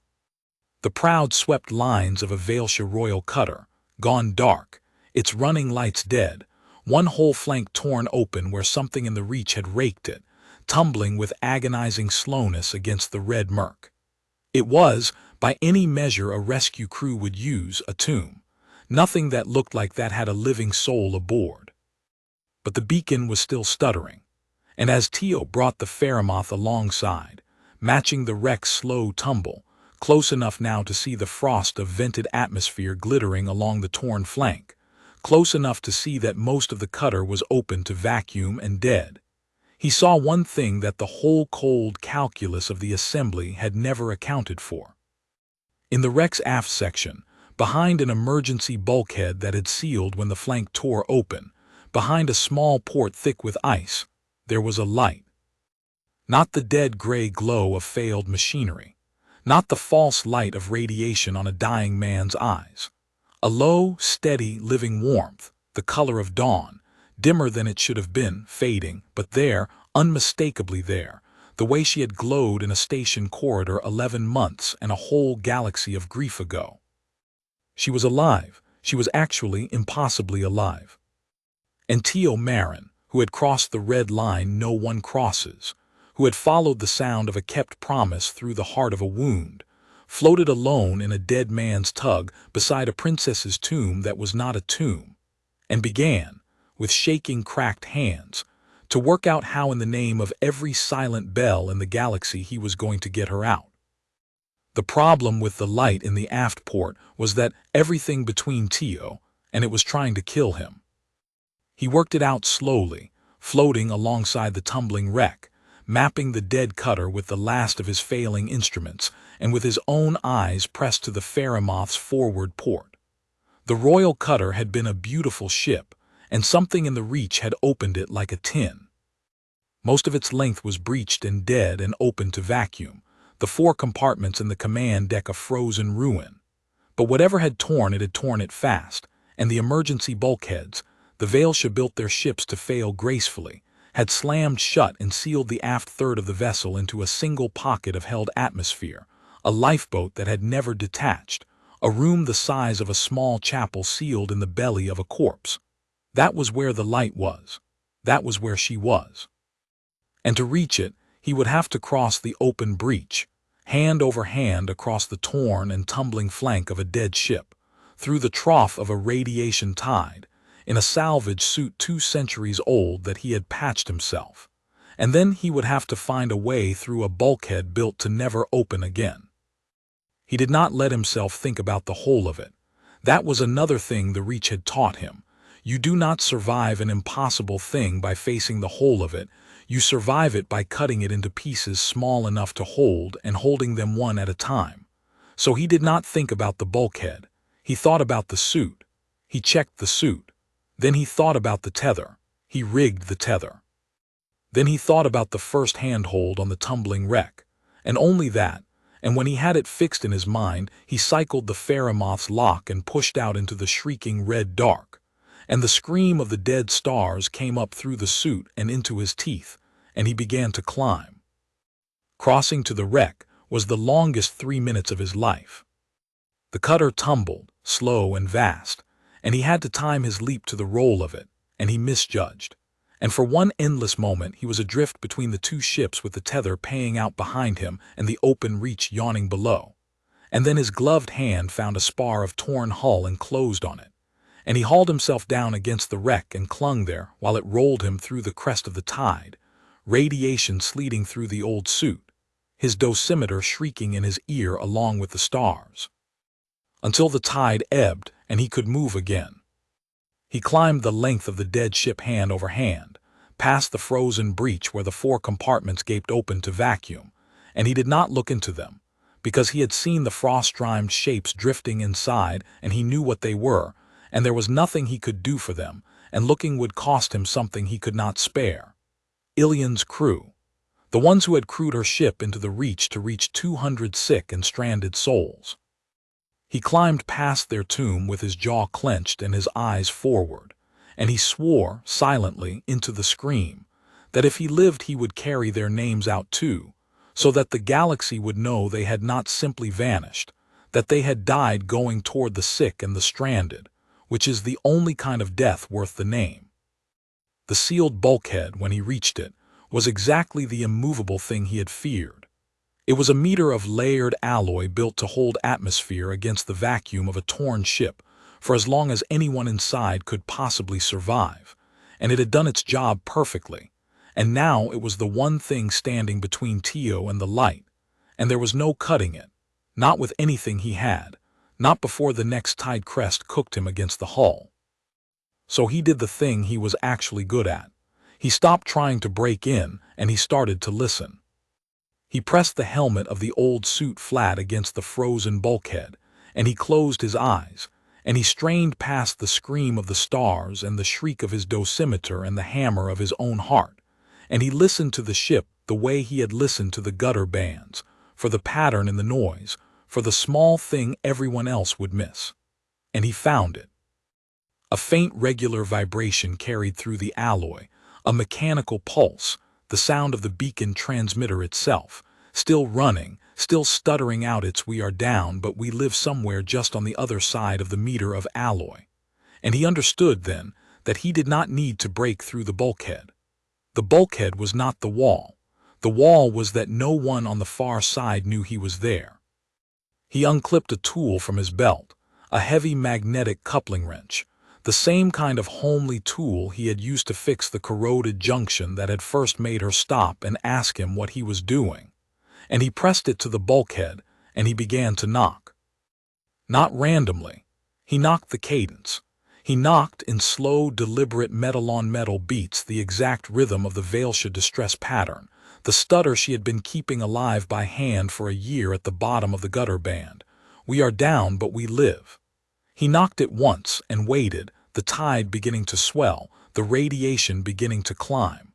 The proud swept lines of a Vael'Sha royal cutter, gone dark, its running lights dead, one whole flank torn open where something in the reach had raked it, tumbling with agonizing slowness against the red murk. It was, by any measure a rescue crew would use, a tomb. Nothing that looked like that had a living soul aboard. But the beacon was still stuttering, and as Tio brought the Ferromoth alongside, matching the wreck's slow tumble, close enough now to see the frost of vented atmosphere glittering along the torn flank, close enough to see that most of the cutter was open to vacuum and dead, he saw one thing that the whole cold calculus of the assembly had never accounted for. In the wreck's aft section, behind an emergency bulkhead that had sealed when the flank tore open, behind a small port thick with ice, there was a light. Not the dead gray glow of failed machinery, not the false light of radiation on a dying man's eyes. A low, steady, living warmth, the color of dawn, dimmer than it should have been, fading, but there, unmistakably there, the way she had glowed in a station corridor 11 months and a whole galaxy of grief ago. She was alive. She was actually impossibly alive. And Tio Marin, who had crossed the red line no one crosses, who had followed the sound of a kept promise through the heart of a wound, floated alone in a dead man's tug beside a princess's tomb that was not a tomb, and began, with shaking, cracked hands, to work out how in the name of every silent bell in the galaxy he was going to get her out. The problem with the light in the aft port was that everything between Tio and it was trying to kill him. He worked it out slowly, floating alongside the tumbling wreck, mapping the dead cutter with the last of his failing instruments and with his own eyes pressed to the Ferromoth's forward port. The royal cutter had been a beautiful ship, and something in the reach had opened it like a tin. Most of its length was breached and dead and open to vacuum, the 4 compartments in the command deck a frozen ruin. But whatever had torn it fast, and the emergency bulkheads, the Vael'Sha built their ships to fail gracefully, had slammed shut and sealed the aft third of the vessel into a single pocket of held atmosphere, a lifeboat that had never detached, a room the size of a small chapel sealed in the belly of a corpse. That was where the light was. That was where she was. And to reach it, he would have to cross the open breach, hand over hand across the torn and tumbling flank of a dead ship, through the trough of a radiation tide, in a salvage suit 2 centuries old that he had patched himself. And then he would have to find a way through a bulkhead built to never open again. He did not let himself think about the whole of it. That was another thing the Reach had taught him. You do not survive an impossible thing by facing the whole of it. You survive it by cutting it into pieces small enough to hold and holding them one at a time. So he did not think about the bulkhead. He thought about the suit. He checked the suit. Then he thought about the tether. He rigged the tether. Then he thought about the first handhold on the tumbling wreck, and only that, and when he had it fixed in his mind, he cycled the Faramoth's lock and pushed out into the shrieking red dark, and the scream of the dead stars came up through the suit and into his teeth, and he began to climb. Crossing to the wreck was the longest 3 minutes of his life. The cutter tumbled, slow and vast, and he had to time his leap to the roll of it, and he misjudged. And for one endless moment he was adrift between the two ships with the tether paying out behind him and the open reach yawning below. And then his gloved hand found a spar of torn hull and closed on it. And he hauled himself down against the wreck and clung there while it rolled him through the crest of the tide, radiation sleeting through the old suit, his dosimeter shrieking in his ear along with the stars. Until the tide ebbed and he could move again. He climbed the length of the dead ship hand over hand, past the frozen breach where the 4 compartments gaped open to vacuum, and he did not look into them, because he had seen the frost-rimed shapes drifting inside and he knew what they were, and there was nothing he could do for them, and looking would cost him something he could not spare. Ilian's crew, the ones who had crewed her ship into the Reach to reach 200 sick and stranded souls. He climbed past their tomb with his jaw clenched and his eyes forward, and he swore, silently, into the scream, that if he lived he would carry their names out too, so that the galaxy would know they had not simply vanished, that they had died going toward the sick and the stranded, which is the only kind of death worth the name. The sealed bulkhead, when he reached it, was exactly the immovable thing he had feared. It was a meter of layered alloy built to hold atmosphere against the vacuum of a torn ship for as long as anyone inside could possibly survive, and it had done its job perfectly, and now it was the one thing standing between Tio and the light, and there was no cutting it, not with anything he had, not before the next tide crest cooked him against the hull. So he did the thing he was actually good at. He stopped trying to break in, and he started to listen. He pressed the helmet of the old suit flat against the frozen bulkhead, and he closed his eyes, and he strained past the scream of the stars and the shriek of his dosimeter and the hammer of his own heart, and he listened to the ship the way he had listened to the gutter bands, for the pattern in the noise, for the small thing everyone else would miss. And he found it. A faint regular vibration carried through the alloy, a mechanical pulse, the sound of the beacon transmitter itself, still running, still stuttering out its "We are down, but we live somewhere just on the other side of the meter of alloy." And he understood then that he did not need to break through the bulkhead. The bulkhead was not the wall. The wall was that no one on the far side knew he was there. He unclipped a tool from his belt, a heavy magnetic coupling wrench, the same kind of homely tool he had used to fix the corroded junction that had first made her stop and ask him what he was doing. And he pressed it to the bulkhead, and he began to knock. Not randomly. He knocked the cadence. He knocked in slow, deliberate metal-on-metal beats the exact rhythm of the Vael'Sha distress pattern, the stutter she had been keeping alive by hand for a year at the bottom of the gutter band. "We are down, but we live." He knocked it once and waited, the tide beginning to swell, the radiation beginning to climb.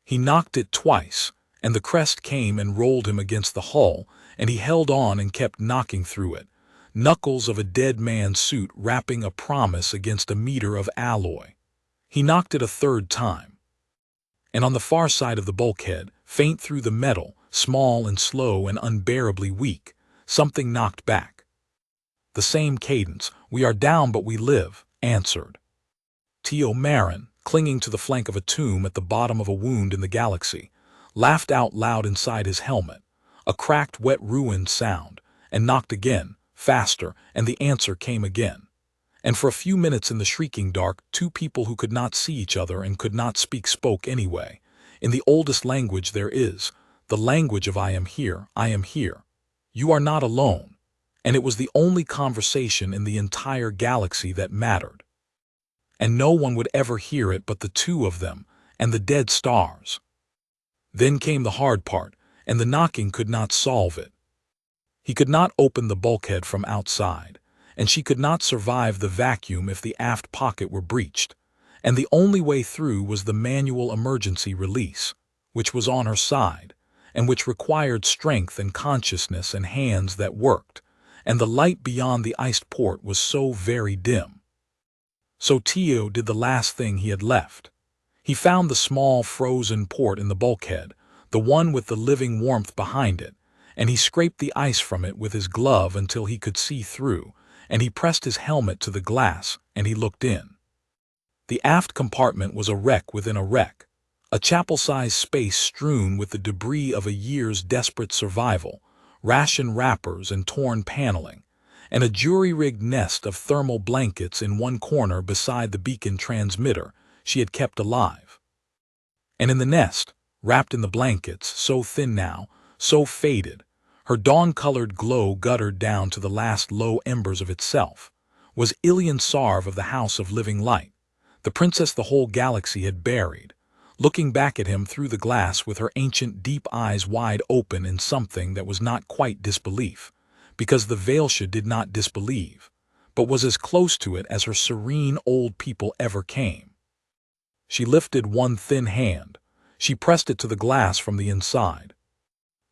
He knocked it twice, and the crest came and rolled him against the hull, and he held on and kept knocking through it, knuckles of a dead man's suit rapping a promise against a meter of alloy. He knocked it a third time. And on the far side of the bulkhead, faint through the metal, small and slow and unbearably weak, something knocked back. The same cadence, "We are down but we live," answered. Tio Marin, clinging to the flank of a tomb at the bottom of a wound in the galaxy, laughed out loud inside his helmet, a cracked wet ruined sound, and knocked again, faster, and the answer came again. And for a few minutes in the shrieking dark, two people who could not see each other and could not speak spoke anyway, in the oldest language there is, the language of "I am here, I am here. You are not alone." And it was the only conversation in the entire galaxy that mattered. and no one would ever hear it but the two of them and the dead stars. Then came the hard part, and the knocking could not solve it. He could not open the bulkhead from outside, and she could not survive the vacuum if the aft pocket were breached, and the only way through was the manual emergency release, which was on her side, and which required strength and consciousness and hands that worked, and the light beyond the iced port was so very dim. So Tio did the last thing he had left. He found the small frozen port in the bulkhead, the one with the living warmth behind it, and he scraped the ice from it with his glove until he could see through, and he pressed his helmet to the glass, and he looked in. The aft compartment was a wreck within a wreck, a chapel-sized space strewn with the debris of a year's desperate survival, ration wrappers and torn paneling, and a jury-rigged nest of thermal blankets in one corner beside the beacon transmitter she had kept alive. And in the nest, wrapped in the blankets, so thin now, so faded, her dawn-colored glow guttered down to the last low embers of itself, was Ilian Sarv of the House of Living Light, the princess the whole galaxy had buried, looking back at him through the glass with her ancient deep eyes wide open in something that was not quite disbelief, because the Vael'Sha did not disbelieve, but was as close to it as her serene old people ever came. She lifted one thin hand. She pressed it to the glass from the inside.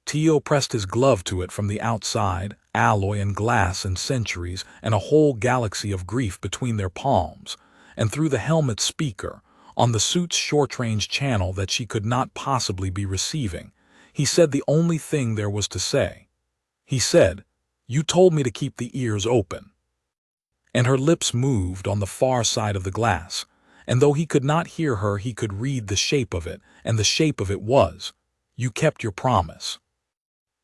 Tio pressed his glove to it from the outside, alloy and glass and centuries and a whole galaxy of grief between their palms, and through the helmet speaker, on the suit's short-range channel that she could not possibly be receiving, he said the only thing there was to say. He said, "You told me to keep the ears open." And her lips moved on the far side of the glass, and though he could not hear her, he could read the shape of it, and the shape of it was, "You kept your promise."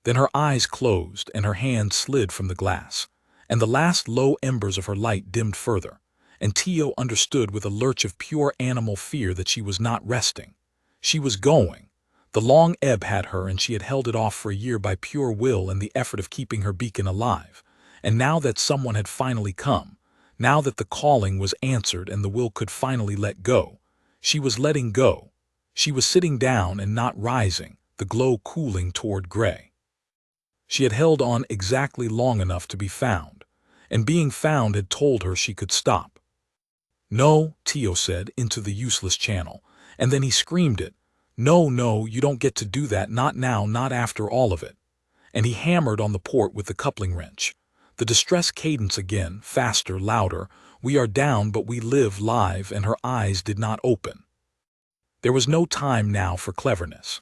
Then her eyes closed and her hand slid from the glass, and the last low embers of her light dimmed further, and Tio understood with a lurch of pure animal fear that she was not resting. She was going. The long ebb had her, and she had held it off for a year by pure will and the effort of keeping her beacon alive, and now that someone had finally come, now that the calling was answered and the will could finally let go, she was letting go. She was sitting down and not rising, the glow cooling toward gray. She had held on exactly long enough to be found, and being found had told her she could stop. "No," Tio said, into the useless channel, and then he screamed it. "No, no, you don't get to do that, not now, not after all of it." And he hammered on the port with the coupling wrench. The distress cadence again, faster, louder. "We are down, but we live live," and her eyes did not open. There was no time now for cleverness.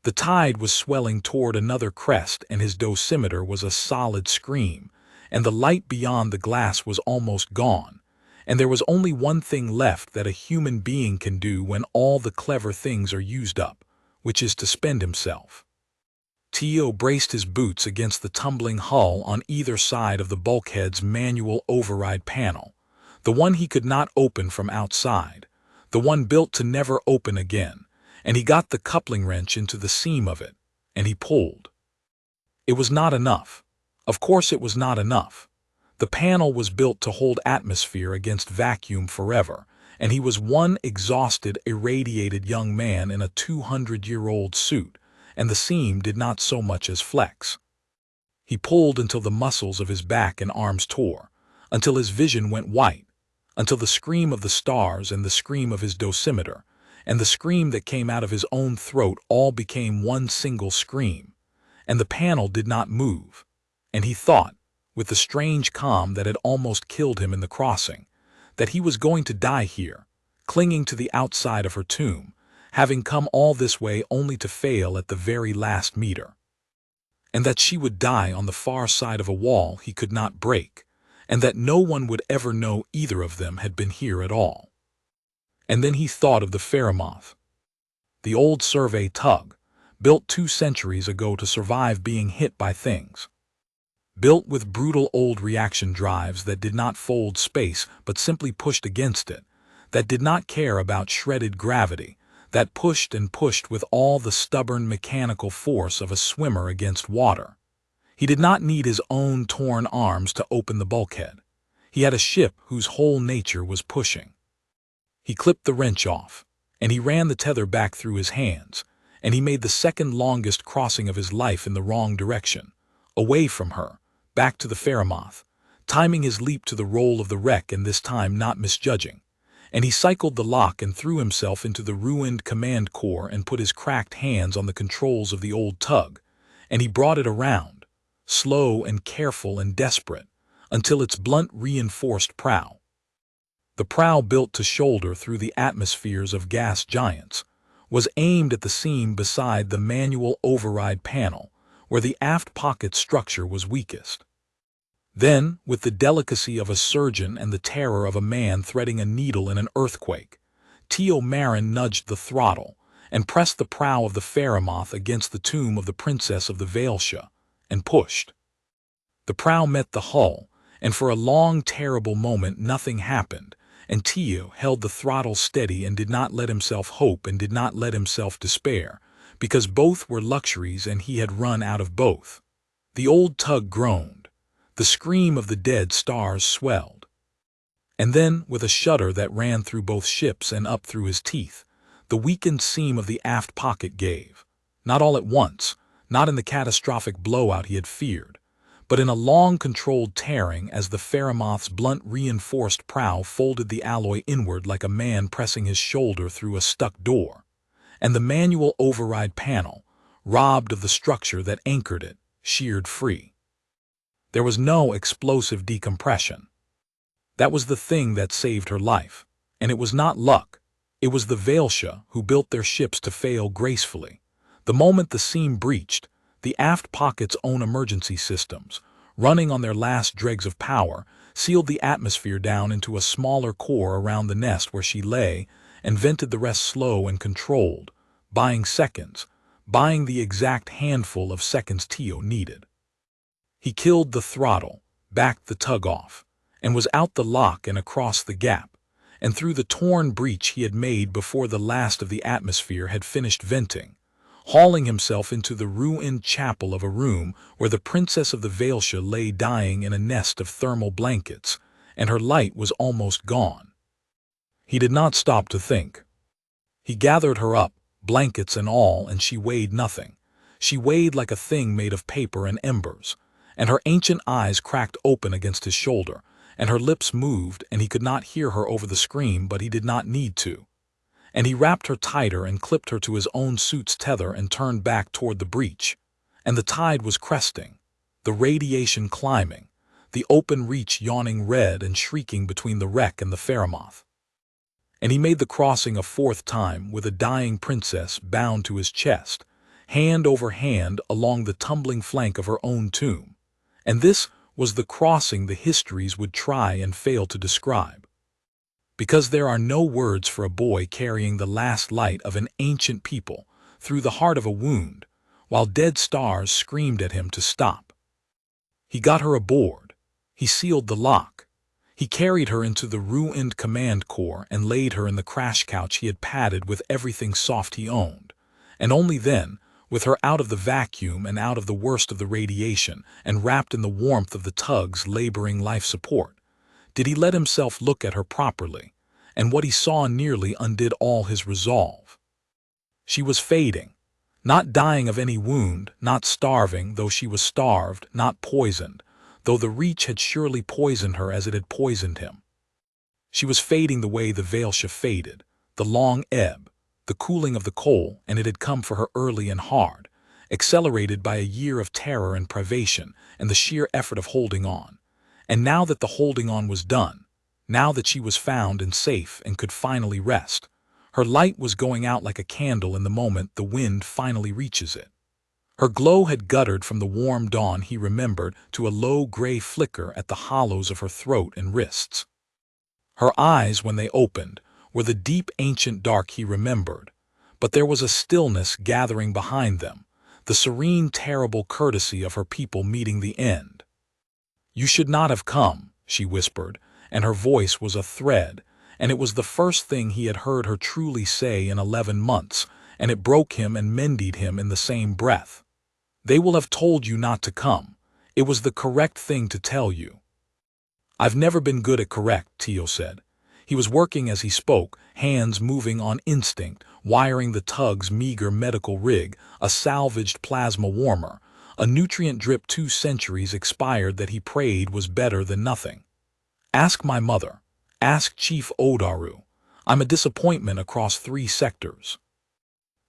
The tide was swelling toward another crest, and his dosimeter was a solid scream, and the light beyond the glass was almost gone, and there was only one thing left that a human being can do when all the clever things are used up, which is to spend himself. Tio braced his boots against the tumbling hull on either side of the bulkhead's manual override panel, the one he could not open from outside, the one built to never open again, and he got the coupling wrench into the seam of it, and he pulled. It was not enough. Of course it was not enough. The panel was built to hold atmosphere against vacuum forever, and he was one exhausted, irradiated young man in a 200-year-old suit, and the seam did not so much as flex. He pulled until the muscles of his back and arms tore, until his vision went white, until the scream of the stars and the scream of his dosimeter, and the scream that came out of his own throat all became one single scream, and the panel did not move, and he thought, with the strange calm that had almost killed him in the crossing, that he was going to die here, clinging to the outside of her tomb, having come all this way only to fail at the very last meter, and that she would die on the far side of a wall he could not break, and that no one would ever know either of them had been here at all. And then he thought of the Ferromoth, the old survey tug, built 2 centuries ago to survive being hit by things. Built with brutal old reaction drives that did not fold space but simply pushed against it, that did not care about shredded gravity, that pushed and pushed with all the stubborn mechanical force of a swimmer against water. He did not need his own torn arms to open the bulkhead. He had a ship whose whole nature was pushing. He clipped the wrench off, and he ran the tether back through his hands, and he made the second longest crossing of his life in the wrong direction, away from her, back to the Ferromoth, timing his leap to the roll of the wreck and this time not misjudging. And he cycled the lock and threw himself into the ruined command core and put his cracked hands on the controls of the old tug, and he brought it around, slow and careful and desperate, until its blunt reinforced prow. The prow built to shoulder through the atmospheres of gas giants, was aimed at the seam beside the manual override panel, where the aft pocket structure was weakest. Then, with the delicacy of a surgeon and the terror of a man threading a needle in an earthquake, Tio Marin nudged the throttle and pressed the prow of the Ferromoth against the tomb of the princess of the Vael'Sha, and pushed. The prow met the hull, and for a long, terrible moment nothing happened, and Tio held the throttle steady and did not let himself hope and did not let himself despair, because both were luxuries and he had run out of both. The old tug groaned. The scream of the dead stars swelled. And then, with a shudder that ran through both ships and up through his teeth, the weakened seam of the aft pocket gave. Not all at once, not in the catastrophic blowout he had feared, but in a long controlled tearing as the Ferromoth's blunt reinforced prow folded the alloy inward like a man pressing his shoulder through a stuck door, and the manual override panel, robbed of the structure that anchored it, sheared free. There was no explosive decompression. That was the thing that saved her life, and it was not luck. It was the Vael'Sha who built their ships to fail gracefully. The moment the seam breached, the aft pocket's own emergency systems, running on their last dregs of power, sealed the atmosphere down into a smaller core around the nest where she lay, and vented the rest slow and controlled, buying seconds, buying the exact handful of seconds Tio needed. He killed the throttle, backed the tug off, and was out the lock and across the gap, and through the torn breach he had made before the last of the atmosphere had finished venting, hauling himself into the ruined chapel of a room where the princess of the Vael'Sha lay dying in a nest of thermal blankets, and her light was almost gone. He did not stop to think. He gathered her up, blankets and all, and she weighed nothing. She weighed like a thing made of paper and embers, and her ancient eyes cracked open against his shoulder, and her lips moved, and he could not hear her over the scream, but he did not need to. And he wrapped her tighter and clipped her to his own suit's tether and turned back toward the breach. And the tide was cresting, the radiation climbing, the open reach yawning red and shrieking between the wreck and the Ferromoth. And he made the crossing a fourth time with a dying princess bound to his chest, hand over hand along the tumbling flank of her own tomb. And this was the crossing the histories would try and fail to describe. Because there are no words for a boy carrying the last light of an ancient people through the heart of a wound, while dead stars screamed at him to stop. He got her aboard. He sealed the lock. He carried her into the ruined command core and laid her in the crash couch he had padded with everything soft he owned, and only then, with her out of the vacuum and out of the worst of the radiation and wrapped in the warmth of the tug's laboring life support, did he let himself look at her properly, and what he saw nearly undid all his resolve. She was fading, not dying of any wound, not starving, though she was starved, not poisoned, though the Reach had surely poisoned her as it had poisoned him. She was fading the way the Vael'Sha faded, the long ebb, the cooling of the coal, and it had come for her early and hard, accelerated by a year of terror and privation and the sheer effort of holding on. And now that the holding on was done, now that she was found and safe and could finally rest, her light was going out like a candle in the moment the wind finally reaches it. Her glow had guttered from the warm dawn he remembered to a low gray flicker at the hollows of her throat and wrists. Her eyes, when they opened, were the deep ancient dark he remembered, but there was a stillness gathering behind them, the serene terrible courtesy of her people meeting the end. "You should not have come," she whispered, and her voice was a thread, and it was the first thing he had heard her truly say in 11 months, and it broke him and mended him in the same breath. "They will have told you not to come. It was the correct thing to tell you." "I've never been good at correct," Tio said. He was working as he spoke, hands moving on instinct, wiring the tug's meager medical rig, a salvaged plasma warmer, a nutrient drip 2 centuries expired that he prayed was better than nothing. Ask my mother. Ask Chief Odaru. I'm a disappointment across 3 sectors.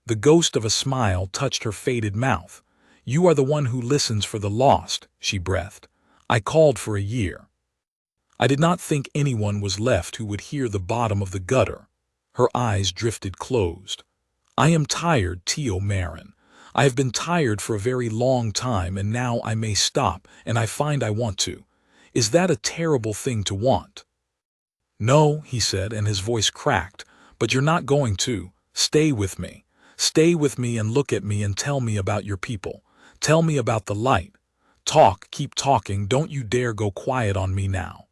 The ghost of a smile touched her faded mouth. You are the one who listens for the lost, she breathed. I called for a year. I did not think anyone was left who would hear the bottom of the gutter. Her eyes drifted closed. I am tired, Tio Marin. I have been tired for a very long time, and now I may stop, and I find I want to. Is that a terrible thing to want? No, he said, and his voice cracked, but you're not going to. Stay with me. Stay with me and look at me and tell me about your people. Tell me about the light. Talk, keep talking, don't you dare go quiet on me now.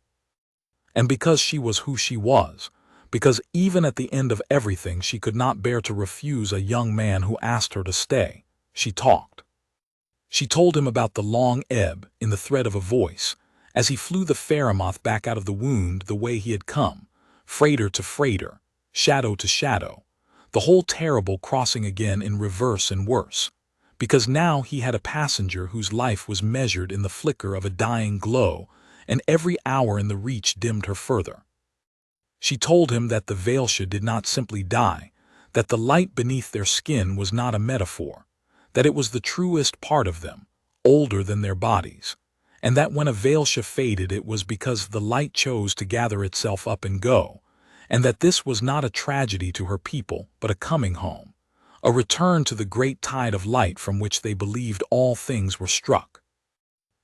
And because she was who she was, because even at the end of everything she could not bear to refuse a young man who asked her to stay, she talked. She told him about the long ebb in the thread of a voice, as he flew the Faramoth back out of the wound the way he had come, freighter to freighter, shadow to shadow, the whole terrible crossing again in reverse and worse, because now he had a passenger whose life was measured in the flicker of a dying glow, and every hour in the Reach dimmed her further. She told him that the Vael'Sha did not simply die, that the light beneath their skin was not a metaphor, that it was the truest part of them, older than their bodies, and that when a Vael'Sha faded it was because the light chose to gather itself up and go, and that this was not a tragedy to her people but a coming home, a return to the great tide of light from which they believed all things were struck.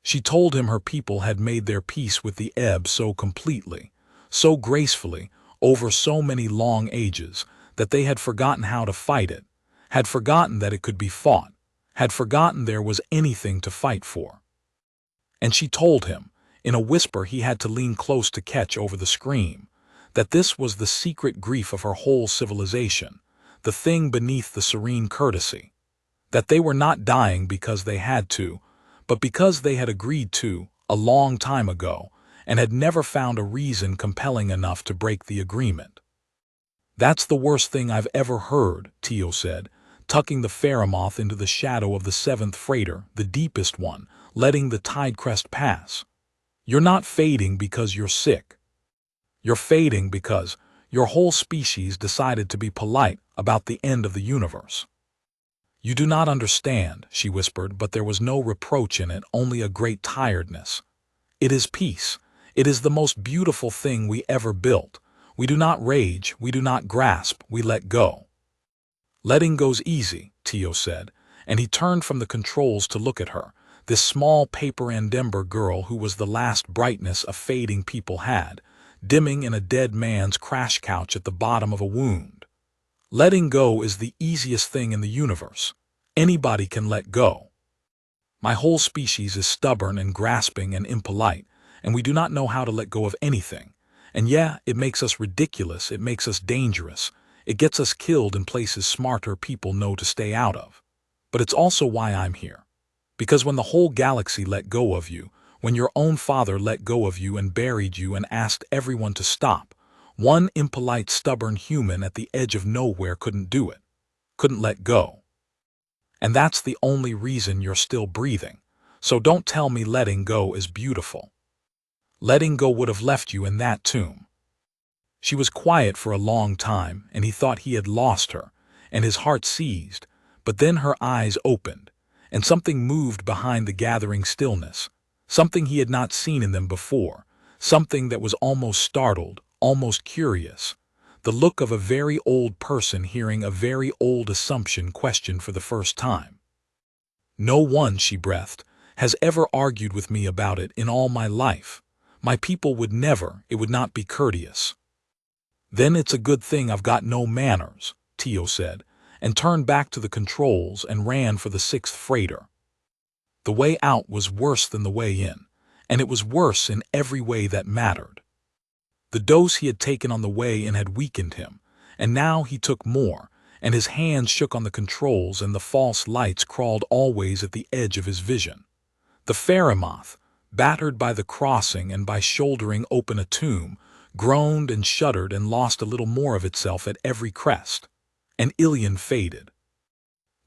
She told him her people had made their peace with the ebb so completely, so gracefully, over so many long ages, that they had forgotten how to fight it, had forgotten that it could be fought, had forgotten there was anything to fight for. And she told him, in a whisper he had to lean close to catch over the scream, that this was the secret grief of her whole civilization, the thing beneath the serene courtesy, that they were not dying because they had to, but because they had agreed to, a long time ago, and had never found a reason compelling enough to break the agreement. That's the worst thing I've ever heard, Tio said, tucking the Faramoth into the shadow of the 7th freighter, the deepest one, letting the tide crest pass. You're not fading because you're sick. You're fading because your whole species decided to be polite about the end of the universe. You do not understand, she whispered, but there was no reproach in it, only a great tiredness. It is peace. It is the most beautiful thing we ever built. We do not rage, we do not grasp, we let go. Letting go's easy, Tio said, and he turned from the controls to look at her, this small paper and ember girl who was the last brightness a fading people had, dimming in a dead man's crash couch at the bottom of a wound. Letting go is the easiest thing in the universe. Anybody can let go. My whole species is stubborn and grasping and impolite, and we do not know how to let go of anything. And yeah, it makes us ridiculous, it makes us dangerous, it gets us killed in places smarter people know to stay out of. But it's also why I'm here. Because when the whole galaxy let go of you, when your own father let go of you and buried you and asked everyone to stop, one impolite, stubborn human at the edge of nowhere couldn't do it, couldn't let go. And that's the only reason you're still breathing. So don't tell me letting go is beautiful. Letting go would have left you in that tomb. She was quiet for a long time, and he thought he had lost her, and his heart seized, but then her eyes opened, and something moved behind the gathering stillness, something he had not seen in them before, something that was almost startled, almost curious, the look of a very old person hearing a very old assumption questioned for the first time. No one, she breathed, has ever argued with me about it in all my life. My people would never, it would not be courteous. Then it's a good thing I've got no manners, Tio said, and turned back to the controls and ran for the 6th freighter. The way out was worse than the way in, and it was worse in every way that mattered. The dose he had taken on the way in had weakened him, and now he took more, and his hands shook on the controls and the false lights crawled always at the edge of his vision. The Faramoth, battered by the crossing and by shouldering open a tomb, groaned and shuddered and lost a little more of itself at every crest. And Ilion faded.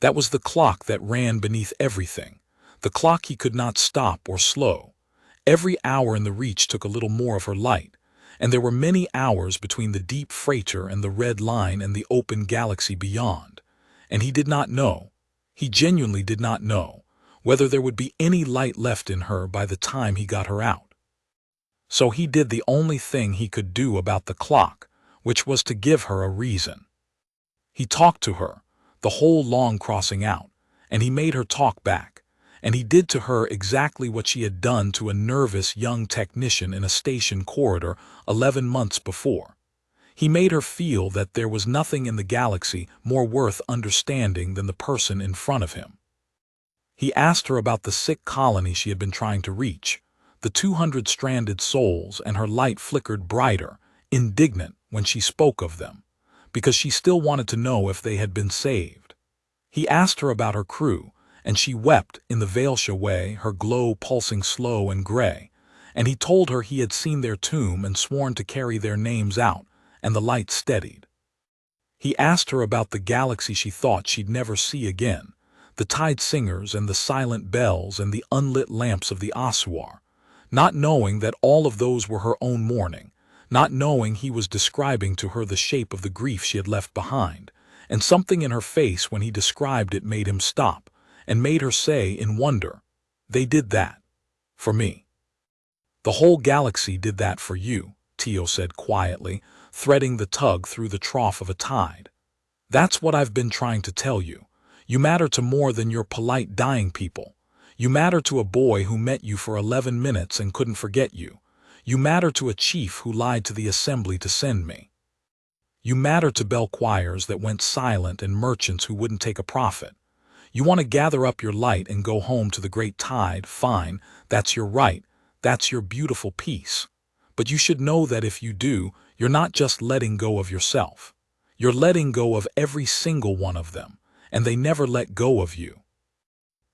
That was the clock that ran beneath everything, the clock he could not stop or slow. Every hour in the Reach took a little more of her light, and there were many hours between the deep freighter and the red line and the open galaxy beyond. And he did not know, he genuinely did not know, whether there would be any light left in her by the time he got her out. So he did the only thing he could do about the clock, which was to give her a reason. He talked to her, the whole long crossing out, and he made her talk back, and he did to her exactly what she had done to a nervous young technician in a station corridor 11 months before. He made her feel that there was nothing in the galaxy more worth understanding than the person in front of him. He asked her about the sick colony she had been trying to reach, the 200 stranded souls, and her light flickered brighter, indignant when she spoke of them, because she still wanted to know if they had been saved. He asked her about her crew, and she wept in the Vael'Sha way, her glow pulsing slow and gray, and he told her he had seen their tomb and sworn to carry their names out, and the light steadied. He asked her about the galaxy she thought she'd never see again, the tide singers and the silent bells and the unlit lamps of the ossuar, not knowing that all of those were her own mourning, not knowing he was describing to her the shape of the grief she had left behind, and something in her face when he described it made him stop, and made her say in wonder, "They did that. For me." "The whole galaxy did that for you," Tio said quietly, threading the tug through the trough of a tide. "That's what I've been trying to tell you. You matter to more than your polite dying people. You matter to a boy who met you for 11 minutes and couldn't forget you. You matter to a chief who lied to the assembly to send me. You matter to bell choirs that went silent and merchants who wouldn't take a profit. You want to gather up your light and go home to the great tide, fine, that's your right, that's your beautiful peace. But you should know that if you do, you're not just letting go of yourself. You're letting go of every single one of them, and they never let go of you."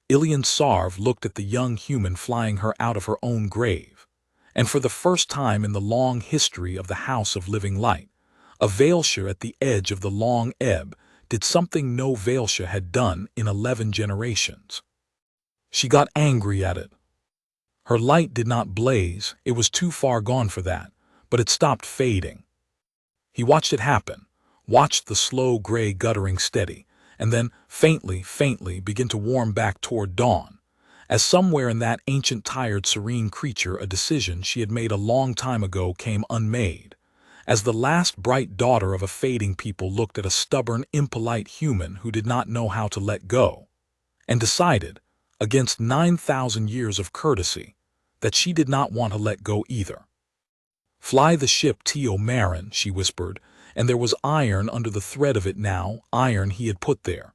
Ilion Sarv looked at the young human flying her out of her own grave, and for the first time in the long history of the House of Living Light, a Vael'Sha at the edge of the long ebb did something no Vael'Sha had done in 11 generations. She got angry at it. Her light did not blaze, it was too far gone for that, but it stopped fading. He watched it happen, watched the slow gray guttering steady, and then, faintly begin to warm back toward dawn, as somewhere in that ancient tired serene creature a decision she had made a long time ago came unmade, as the last bright daughter of a fading people looked at a stubborn, impolite human who did not know how to let go, and decided, against 9,000 years of courtesy, that she did not want to let go either. "Fly the ship Tio Marin," she whispered, and there was iron under the thread of it now, iron he had put there.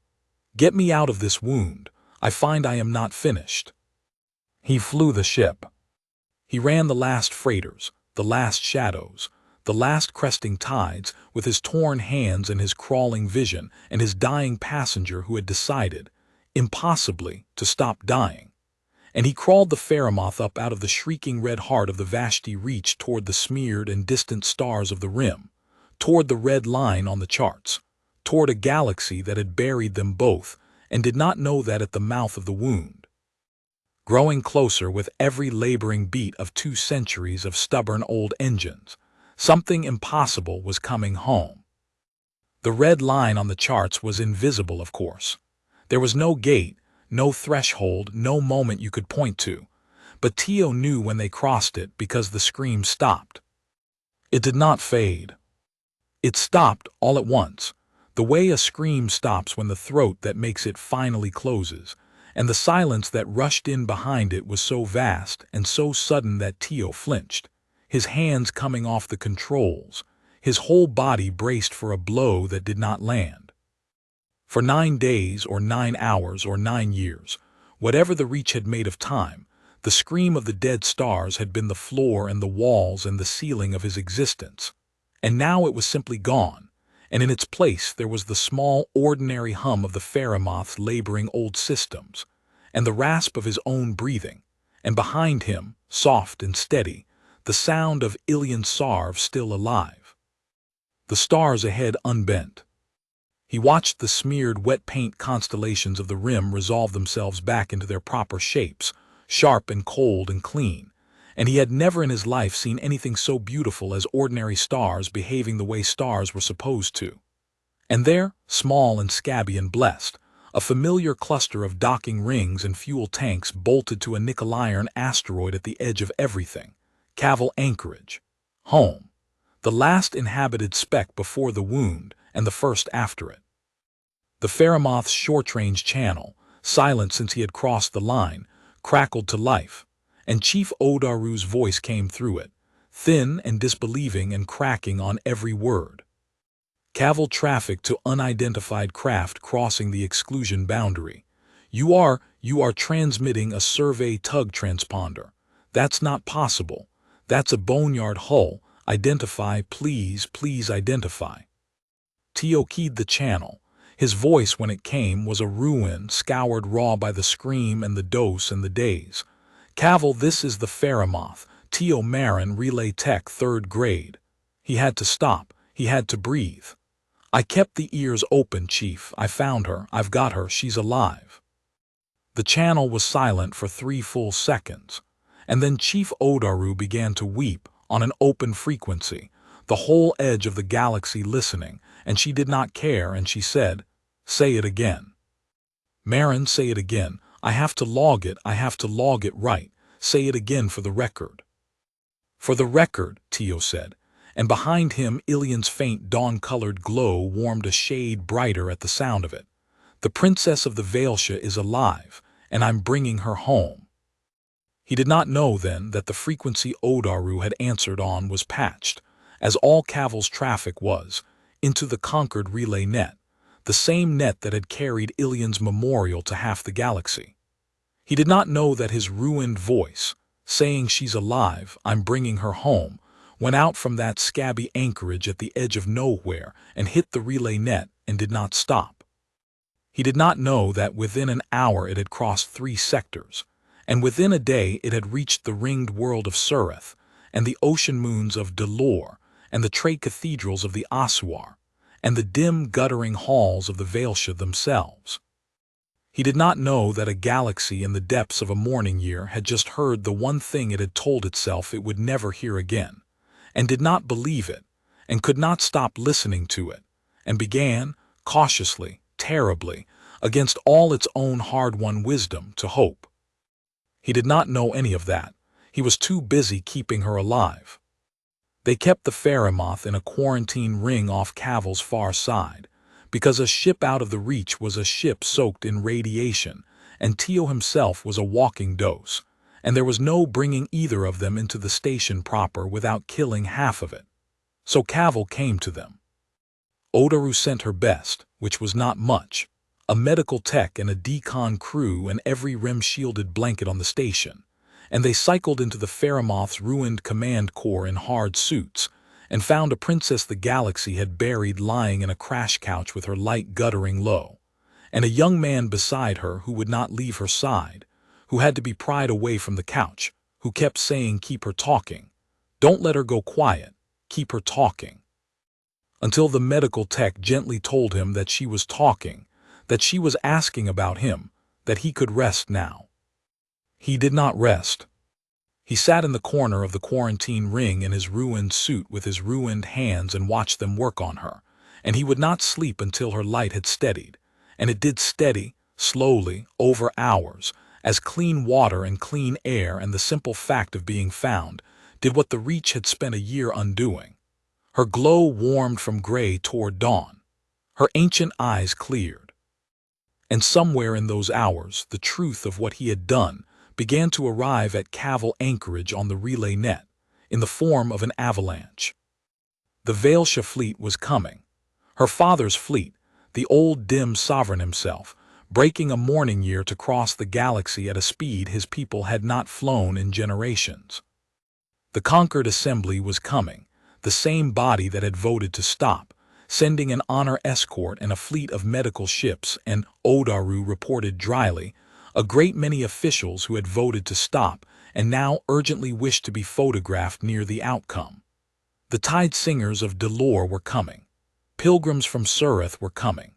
"Get me out of this wound. I find I am not finished." He flew the ship. He ran the last freighters, the last shadows, the last cresting tides, with his torn hands and his crawling vision and his dying passenger who had decided, impossibly, to stop dying. And he crawled the Ferromoth up out of the shrieking red heart of the Vashti Reach toward the smeared and distant stars of the rim, toward the red line on the charts, toward a galaxy that had buried them both and did not know that at the mouth of the wound. Growing closer with every laboring beat of 2 centuries of stubborn old engines, something impossible was coming home. The red line on the charts was invisible, of course. There was no gate, no threshold, no moment you could point to, but Tio knew when they crossed it because the scream stopped. It did not fade. It stopped all at once, the way a scream stops when the throat that makes it finally closes, and the silence that rushed in behind it was so vast and so sudden that Tio flinched, his hands coming off the controls, his whole body braced for a blow that did not land. For 9 days or 9 hours or 9 years, whatever the Reach had made of time, the scream of the dead stars had been the floor and the walls and the ceiling of his existence. And now it was simply gone, and in its place there was the small, ordinary hum of the Ferromoth's laboring old systems, and the rasp of his own breathing, and behind him, soft and steady, the sound of Ilian Sarv still alive. The stars ahead unbent. He watched the smeared wet paint constellations of the rim resolve themselves back into their proper shapes, sharp and cold and clean, and he had never in his life seen anything so beautiful as ordinary stars behaving the way stars were supposed to. And there, small and scabby and blessed, a familiar cluster of docking rings and fuel tanks bolted to a nickel-iron asteroid at the edge of everything, Cavil Anchorage, home, the last inhabited speck before the wound and the first after it. The Ferromoth's short-range channel, silent since he had crossed the line, crackled to life, and Chief Odaru's voice came through it, thin and disbelieving and cracking on every word. Cavil traffic to unidentified craft crossing the exclusion boundary. You are transmitting a survey tug transponder. That's not possible. That's a boneyard hull. Identify, please identify. Tio keyed the channel. His voice, when it came, was a ruin, scoured raw by the scream and the dose and the days. Cavil, this is the Ferromoth. Tio Marin, Relay Tech, 3rd grade. He had to stop. He had to breathe. I kept the ears open, Chief. I found her. I've got her. She's alive. The channel was silent for 3 full seconds, and then Chief Odaru began to weep on an open frequency, the whole edge of the galaxy listening, and she did not care, and she said, "Say it again. Marin, say it again. I have to log it. I have to log it right. Say it again for the record." "For the record," Tio said, and behind him Ilian's faint dawn-colored glow warmed a shade brighter at the sound of it. "The princess of the Vael'Sha is alive, and I'm bringing her home." He did not know then that the frequency Odaru had answered on was patched, as all Cavil's traffic was, into the conquered relay net, the same net that had carried Ilian's memorial to half the galaxy. He did not know that his ruined voice, saying she's alive, I'm bringing her home, went out from that scabby anchorage at the edge of nowhere and hit the relay net and did not stop. He did not know that within an hour it had crossed 3 sectors, and within a day it had reached the ringed world of Sureth, and the ocean moons of Delore, and the trade cathedrals of the Asuar, and the dim guttering halls of the Vael'Sha themselves. He did not know that a galaxy in the depths of a morning year had just heard the one thing it had told itself it would never hear again, and did not believe it, and could not stop listening to it, and began, cautiously, terribly, against all its own hard-won wisdom, to hope. He did not know any of that. He was too busy keeping her alive. They kept the Ferromoth in a quarantine ring off Cavil's far side, because a ship out of the Reach was a ship soaked in radiation, and Tio himself was a walking dose, and there was no bringing either of them into the station proper without killing half of it. So Cavil came to them. Odaru sent her best, which was not much, a medical tech and a decon crew and every rim-shielded blanket on the station, and they cycled into the Ferromoth's ruined command core in hard suits, and found a princess the galaxy had buried lying in a crash couch with her light guttering low, and a young man beside her who would not leave her side, who had to be pried away from the couch, who kept saying, "Keep her talking. Don't let her go quiet. Keep her talking." Until the medical tech gently told him that she was talking, that she was asking about him, that he could rest now. He did not rest. He sat in the corner of the quarantine ring in his ruined suit with his ruined hands and watched them work on her, and he would not sleep until her light had steadied, and it did steady, slowly, over hours, as clean water and clean air and the simple fact of being found did what the Reach had spent a year undoing. Her glow warmed from gray toward dawn. Her ancient eyes cleared. And somewhere in those hours, the truth of what he had done began to arrive at Cavil Anchorage on the relay net, in the form of an avalanche. The Vael'Sha fleet was coming. Her father's fleet, the old dim sovereign himself, breaking a morning year to cross the galaxy at a speed his people had not flown in generations. The conquered assembly was coming, the same body that had voted to stop, sending an honor escort and a fleet of medical ships, and Odaru reported dryly, a great many officials who had voted to stop and now urgently wished to be photographed near the outcome. The tide singers of Delore were coming. Pilgrims from Surith were coming.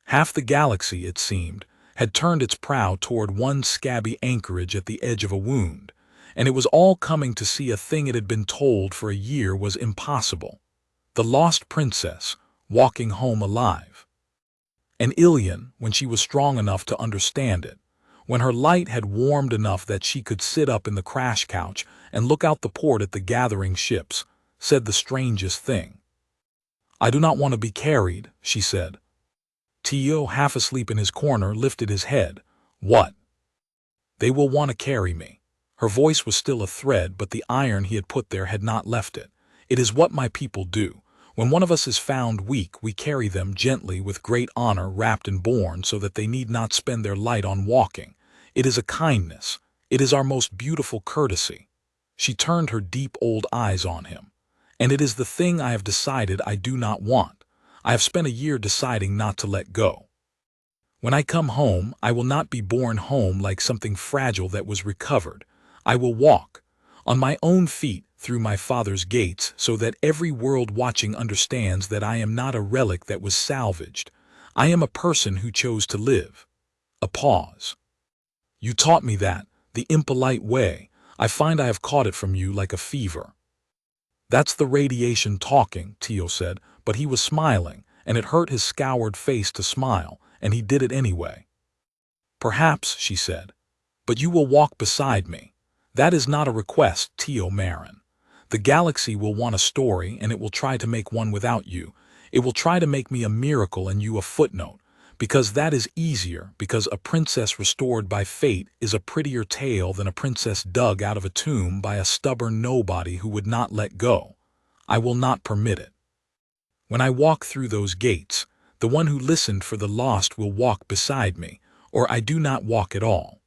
Half the galaxy, it seemed, had turned its prow toward one scabby anchorage at the edge of a wound, and it was all coming to see a thing it had been told for a year was impossible. The lost princess, walking home alive. And Ilion, when she was strong enough to understand it, when her light had warmed enough that she could sit up in the crash couch and look out the port at the gathering ships, said the strangest thing. "I do not want to be carried," she said. Tio, half asleep in his corner, lifted his head. "What?" "They will want to carry me." Her voice was still a thread, but the iron he had put there had not left it. "It is what my people do. When one of us is found weak, we carry them gently with great honor wrapped in bourne so that they need not spend their light on walking. It is a kindness. It is our most beautiful courtesy." She turned her deep old eyes on him. "And it is the thing I have decided I do not want. I have spent a year deciding not to let go. When I come home, I will not be borne home like something fragile that was recovered. I will walk on my own feet through my Father's gates so that every world watching understands that I am not a relic that was salvaged. I am a person who chose to live." A pause. "You taught me that, the impolite way. I find I have caught it from you like a fever." "That's the radiation talking," Tio said, but he was smiling, and it hurt his scoured face to smile, and he did it anyway. "Perhaps," she said, "but you will walk beside me. That is not a request, Tio Marin. The galaxy will want a story, and it will try to make one without you. It will try to make me a miracle and you a footnote, because that is easier, because a princess restored by fate is a prettier tale than a princess dug out of a tomb by a stubborn nobody who would not let go. I will not permit it. When I walk through those gates, the one who listened for the lost will walk beside me, or I do not walk at all."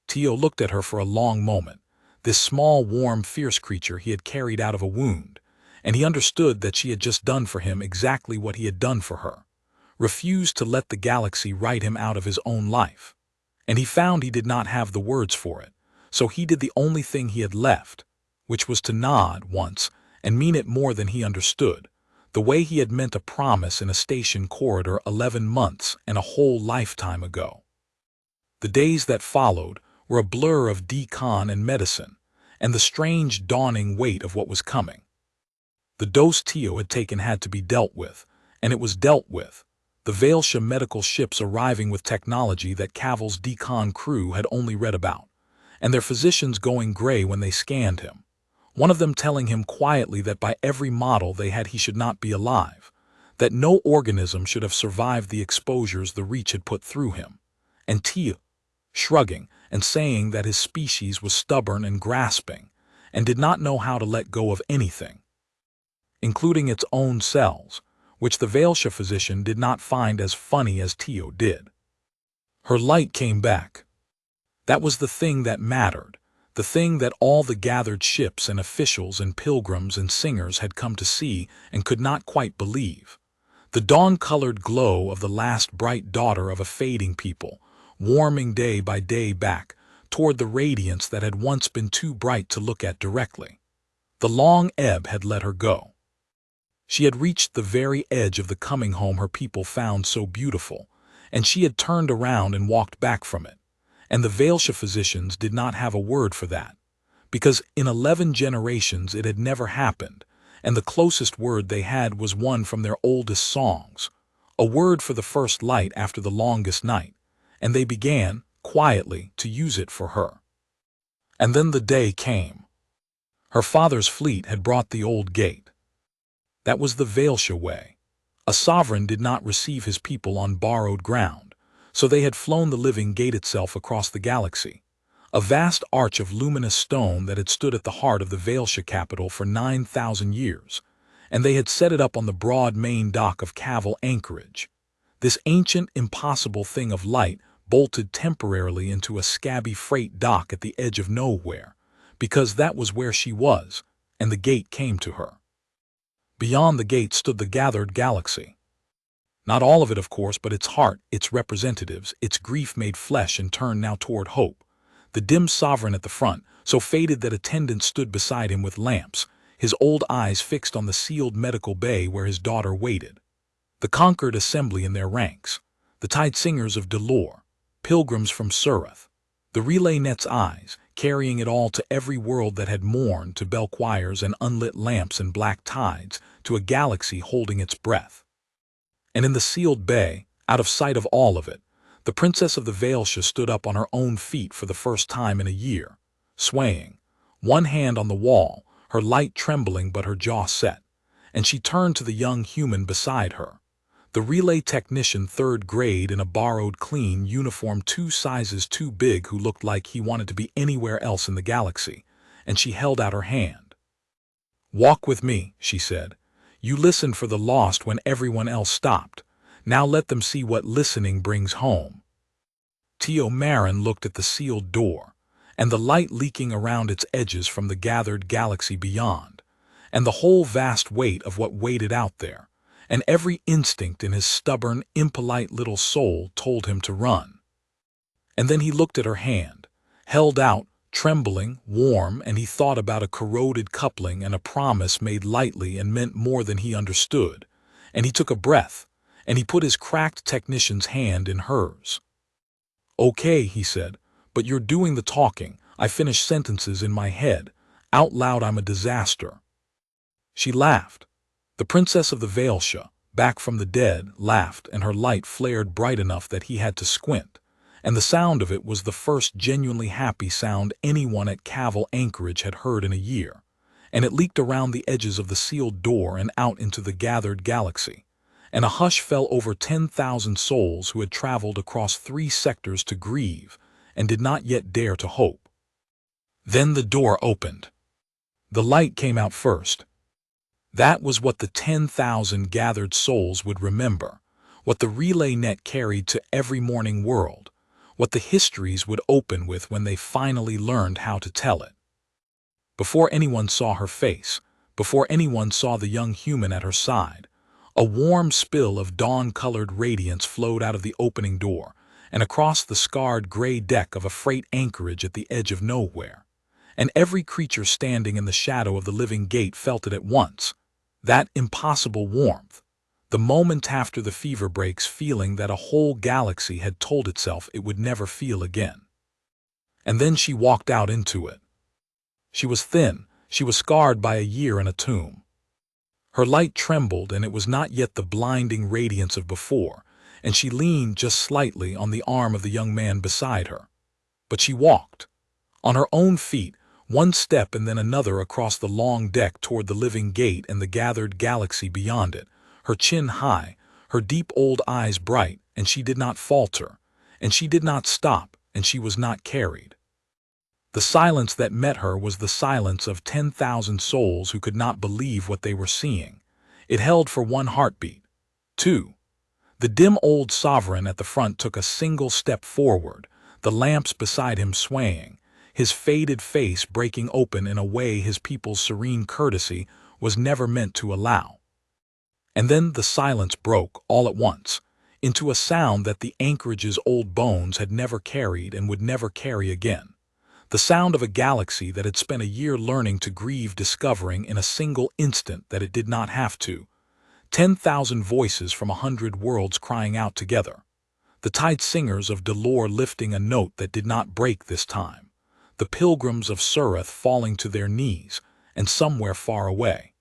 Tio looked at her for a long moment, this small, warm, fierce creature he had carried out of a wound, and he understood that she had just done for him exactly what he had done for her, refused to let the galaxy write him out of his own life. And he found he did not have the words for it, so he did the only thing he had left, which was to nod once and mean it more than he understood, the way he had meant a promise in a station corridor 11 months and a whole lifetime ago. The days that followed were a blur of decon and medicine, and the strange dawning weight of what was coming. The dose Tio had taken had to be dealt with, and it was dealt with. The Vael'Sha medical ships arriving with technology that Cavill's decon crew had only read about, and their physicians going gray when they scanned him. One of them telling him quietly that by every model they had he should not be alive, that no organism should have survived the exposures the Reach had put through him, and Tio shrugging and saying that his species was stubborn and grasping, and did not know how to let go of anything, including its own cells, which the Vael'Sha physician did not find as funny as Tio did. Her light came back. That was the thing that mattered, the thing that all the gathered ships and officials and pilgrims and singers had come to see and could not quite believe. The dawn-colored glow of the last bright daughter of a fading people, warming day by day back toward the radiance that had once been too bright to look at directly. The long ebb had let her go. She had reached the very edge of the coming home her people found so beautiful, and she had turned around and walked back from it. And the Vael'Sha physicians did not have a word for that, because in 11 generations it had never happened, and the closest word they had was one from their oldest songs, a word for the first light after the longest night, and they began, quietly, to use it for her. And then the day came. Her father's fleet had brought the old gate. That was the Vael'Sha way. A sovereign did not receive his people on borrowed ground, so they had flown the living gate itself across the galaxy, a vast arch of luminous stone that had stood at the heart of the Vael'Sha capital for 9,000 years, and they had set it up on the broad main dock of Cavill Anchorage. This ancient, impossible thing of light bolted temporarily into a scabby freight dock at the edge of nowhere, because that was where she was, and the gate came to her. Beyond the gate stood the gathered galaxy. Not all of it, of course, but its heart, its representatives, its grief made flesh and turned now toward hope. the dim sovereign at the front, so faded that attendants stood beside him with lamps, his old eyes fixed on the sealed medical bay where his daughter waited. The conquered assembly in their ranks, the tide singers of Delor, pilgrims from Sureth, the relay net's eyes, carrying it all to every world that had mourned, to bell choirs and unlit lamps and black tides, to a galaxy holding its breath. And in the sealed bay, out of sight of all of it, the princess of the Vael'Sha stood up on her own feet for the first time in a year, swaying, one hand on the wall, her light trembling but her jaw set, and she turned to the young human beside her, the relay technician 3rd grade in a borrowed clean uniform 2 sizes too big who looked like he wanted to be anywhere else in the galaxy, and she held out her hand. "Walk with me," she said. "You listened for the lost when everyone else stopped. Now let them see what listening brings home." Tio Marin looked at the sealed door, and the light leaking around its edges from the gathered galaxy beyond, and the whole vast weight of what waited out there, and every instinct in his stubborn, impolite little soul told him to run. And then he looked at her hand, held out, trembling, warm, and he thought about a corroded coupling and a promise made lightly and meant more than he understood, and he took a breath, and he put his cracked technician's hand in hers. "Okay," he said, "but you're doing the talking. I finish sentences in my head. Out loud I'm a disaster." She laughed. The princess of the Vael'Sha, back from the dead, laughed, and her light flared bright enough that he had to squint, and the sound of it was the first genuinely happy sound anyone at Cavil Anchorage had heard in a year, and it leaked around the edges of the sealed door and out into the gathered galaxy, and a hush fell over 10,000 souls who had traveled across 3 sectors to grieve and did not yet dare to hope. Then the door opened. The light came out first. That was what the 10,000 gathered souls would remember, what the relay net carried to every morning world, what the histories would open with when they finally learned how to tell it. Before anyone saw her face, before anyone saw the young human at her side, a warm spill of dawn-colored radiance flowed out of the opening door and across the scarred gray deck of a freight anchorage at the edge of nowhere, and every creature standing in the shadow of the living gate felt it at once. That impossible warmth, the moment after the fever breaks feeling that a whole galaxy had told itself it would never feel again. And then she walked out into it. She was thin, she was scarred by a year in a tomb. Her light trembled, and it was not yet the blinding radiance of before, and she leaned just slightly on the arm of the young man beside her. But she walked, on her own feet, one step and then another across the long deck toward the living gate and the gathered galaxy beyond it, her chin high, her deep old eyes bright, and she did not falter, and she did not stop, and she was not carried. The silence that met her was the silence of 10,000 souls who could not believe what they were seeing. It held for one heartbeat. 2. The dim old sovereign at the front took a single step forward, the lamps beside him swaying, his faded face breaking open in a way his people's serene courtesy was never meant to allow. And then the silence broke, all at once, into a sound that the anchorage's old bones had never carried and would never carry again. The sound of a galaxy that had spent a year learning to grieve, discovering in a single instant that it did not have to. 10,000 voices from 100 worlds crying out together. The tide singers of Delor lifting a note that did not break this time. The pilgrims of Sureth falling to their knees, and somewhere far away,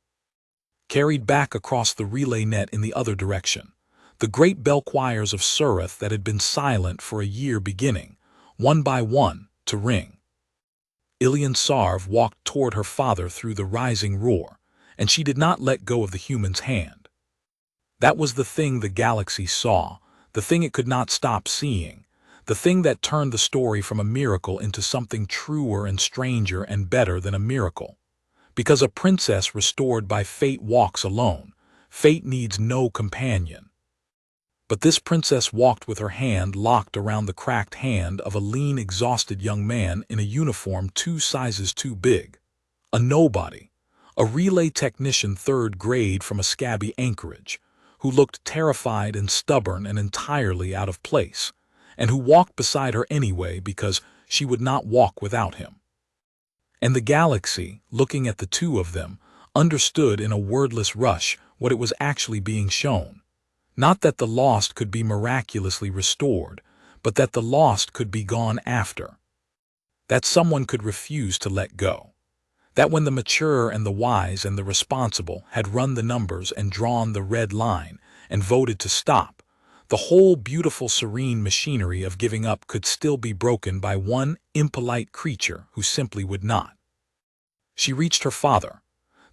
carried back across the relay net in the other direction, the great bell choirs of Sureth that had been silent for a year beginning, one by one, to ring. Ilian Sarv walked toward her father through the rising roar, and she did not let go of the human's hand. That was the thing the galaxy saw, the thing it could not stop seeing, the thing that turned the story from a miracle into something truer and stranger and better than a miracle. Because a princess restored by fate walks alone, fate needs no companion. But this princess walked with her hand locked around the cracked hand of a lean, exhausted young man in a uniform 2 sizes too big. A nobody, a relay technician 3rd grade from a scabby anchorage, who looked terrified and stubborn and entirely out of place, and who walked beside her anyway because she would not walk without him. And the galaxy, looking at the two of them, understood in a wordless rush what it was actually being shown. Not that the lost could be miraculously restored, but that the lost could be gone after. That someone could refuse to let go. That when the mature and the wise and the responsible had run the numbers and drawn the red line and voted to stop, the whole beautiful serene machinery of giving up could still be broken by one impolite creature who simply would not. She reached her father.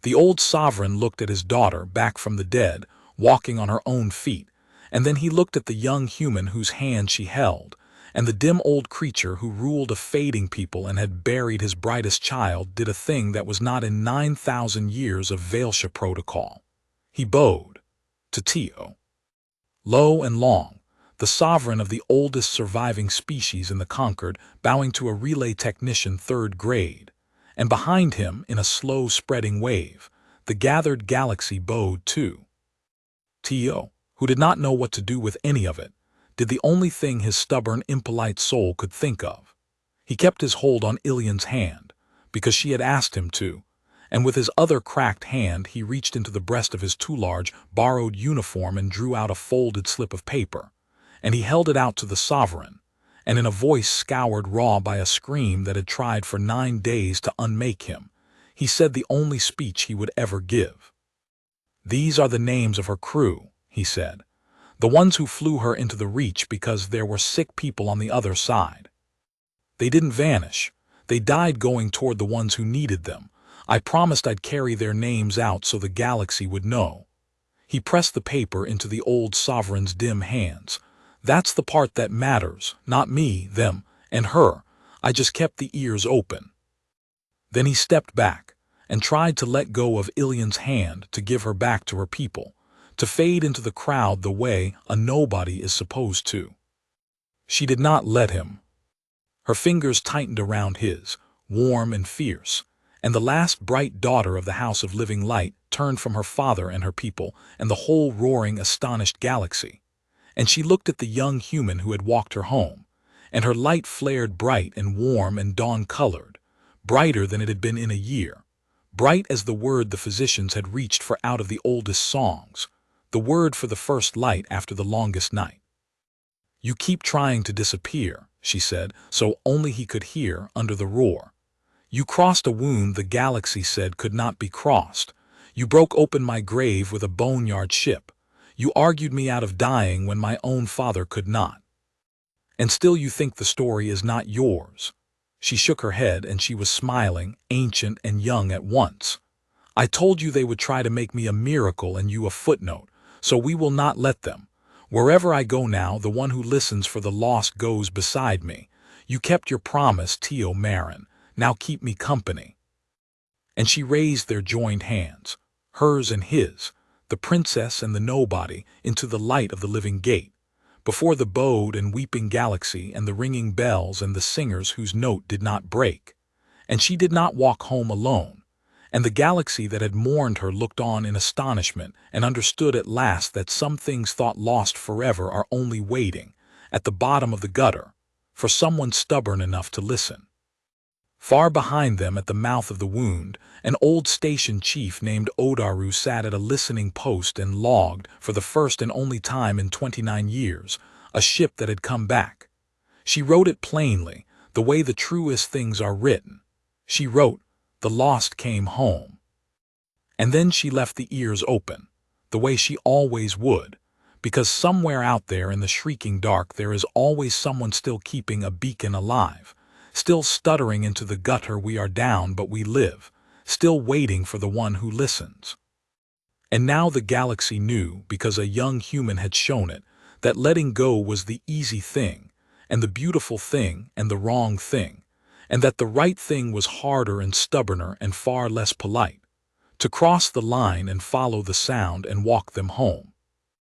The old sovereign looked at his daughter back from the dead, walking on her own feet, and then he looked at the young human whose hand she held, and the dim old creature who ruled a fading people and had buried his brightest child did a thing that was not in 9,000 years of Vael'Sha protocol. He bowed to Tio. Low and long, the sovereign of the oldest surviving species in the conquered, bowing to a relay technician 3rd grade, and behind him, in a slow spreading wave, the gathered galaxy bowed too. Tio, who did not know what to do with any of it, did the only thing his stubborn, impolite soul could think of. He kept his hold on Ilian's hand, because she had asked him to, and with his other cracked hand he reached into the breast of his too large, borrowed uniform and drew out a folded slip of paper, and he held it out to the sovereign, and in a voice scoured raw by a scream that had tried for 9 days to unmake him, he said the only speech he would ever give. "These are the names of her crew," he said, "the ones who flew her into the Reach because there were sick people on the other side. They didn't vanish. They died going toward the ones who needed them. I promised I'd carry their names out so the galaxy would know." He pressed the paper into the old sovereign's dim hands. "That's the part that matters, not me, them, and her. I just kept the ears open." Then he stepped back and tried to let go of Ilian's hand to give her back to her people, to fade into the crowd the way a nobody is supposed to. She did not let him. Her fingers tightened around his, warm and fierce, and the last bright daughter of the House of Living Light turned from her father and her people and the whole roaring, astonished galaxy, and she looked at the young human who had walked her home, and her light flared bright and warm and dawn-colored, brighter than it had been in a year, bright as the word the physicians had reached for out of the oldest songs, the word for the first light after the longest night. "You keep trying to disappear," she said, so only he could hear under the roar. "You crossed a wound the galaxy said could not be crossed. You broke open my grave with a boneyard ship. You argued me out of dying when my own father could not. And still you think the story is not yours." She shook her head and she was smiling, ancient and young at once. "I told you they would try to make me a miracle and you a footnote, so we will not let them. Wherever I go now, the one who listens for the lost goes beside me. You kept your promise, Tio Marin. Now keep me company." And she raised their joined hands, hers and his, the princess and the nobody, into the light of the living gate, before the bowed and weeping galaxy and the ringing bells and the singers whose note did not break. And she did not walk home alone, and the galaxy that had mourned her looked on in astonishment and understood at last that some things thought lost forever are only waiting, at the bottom of the gutter, for someone stubborn enough to listen. Far behind them at the mouth of the wound, an old station chief named Odaru sat at a listening post and logged, for the first and only time in 29 years, a ship that had come back. She wrote it plainly, the way the truest things are written. She wrote, "The lost came home." And then she left the ears open, the way she always would, because somewhere out there in the shrieking dark there is always someone still keeping a beacon alive, still stuttering into the gutter we are down but we live, still waiting for the one who listens. And now the galaxy knew, because a young human had shown it, that letting go was the easy thing, and the beautiful thing and the wrong thing, and that the right thing was harder and stubborner and far less polite, to cross the line and follow the sound and walk them home.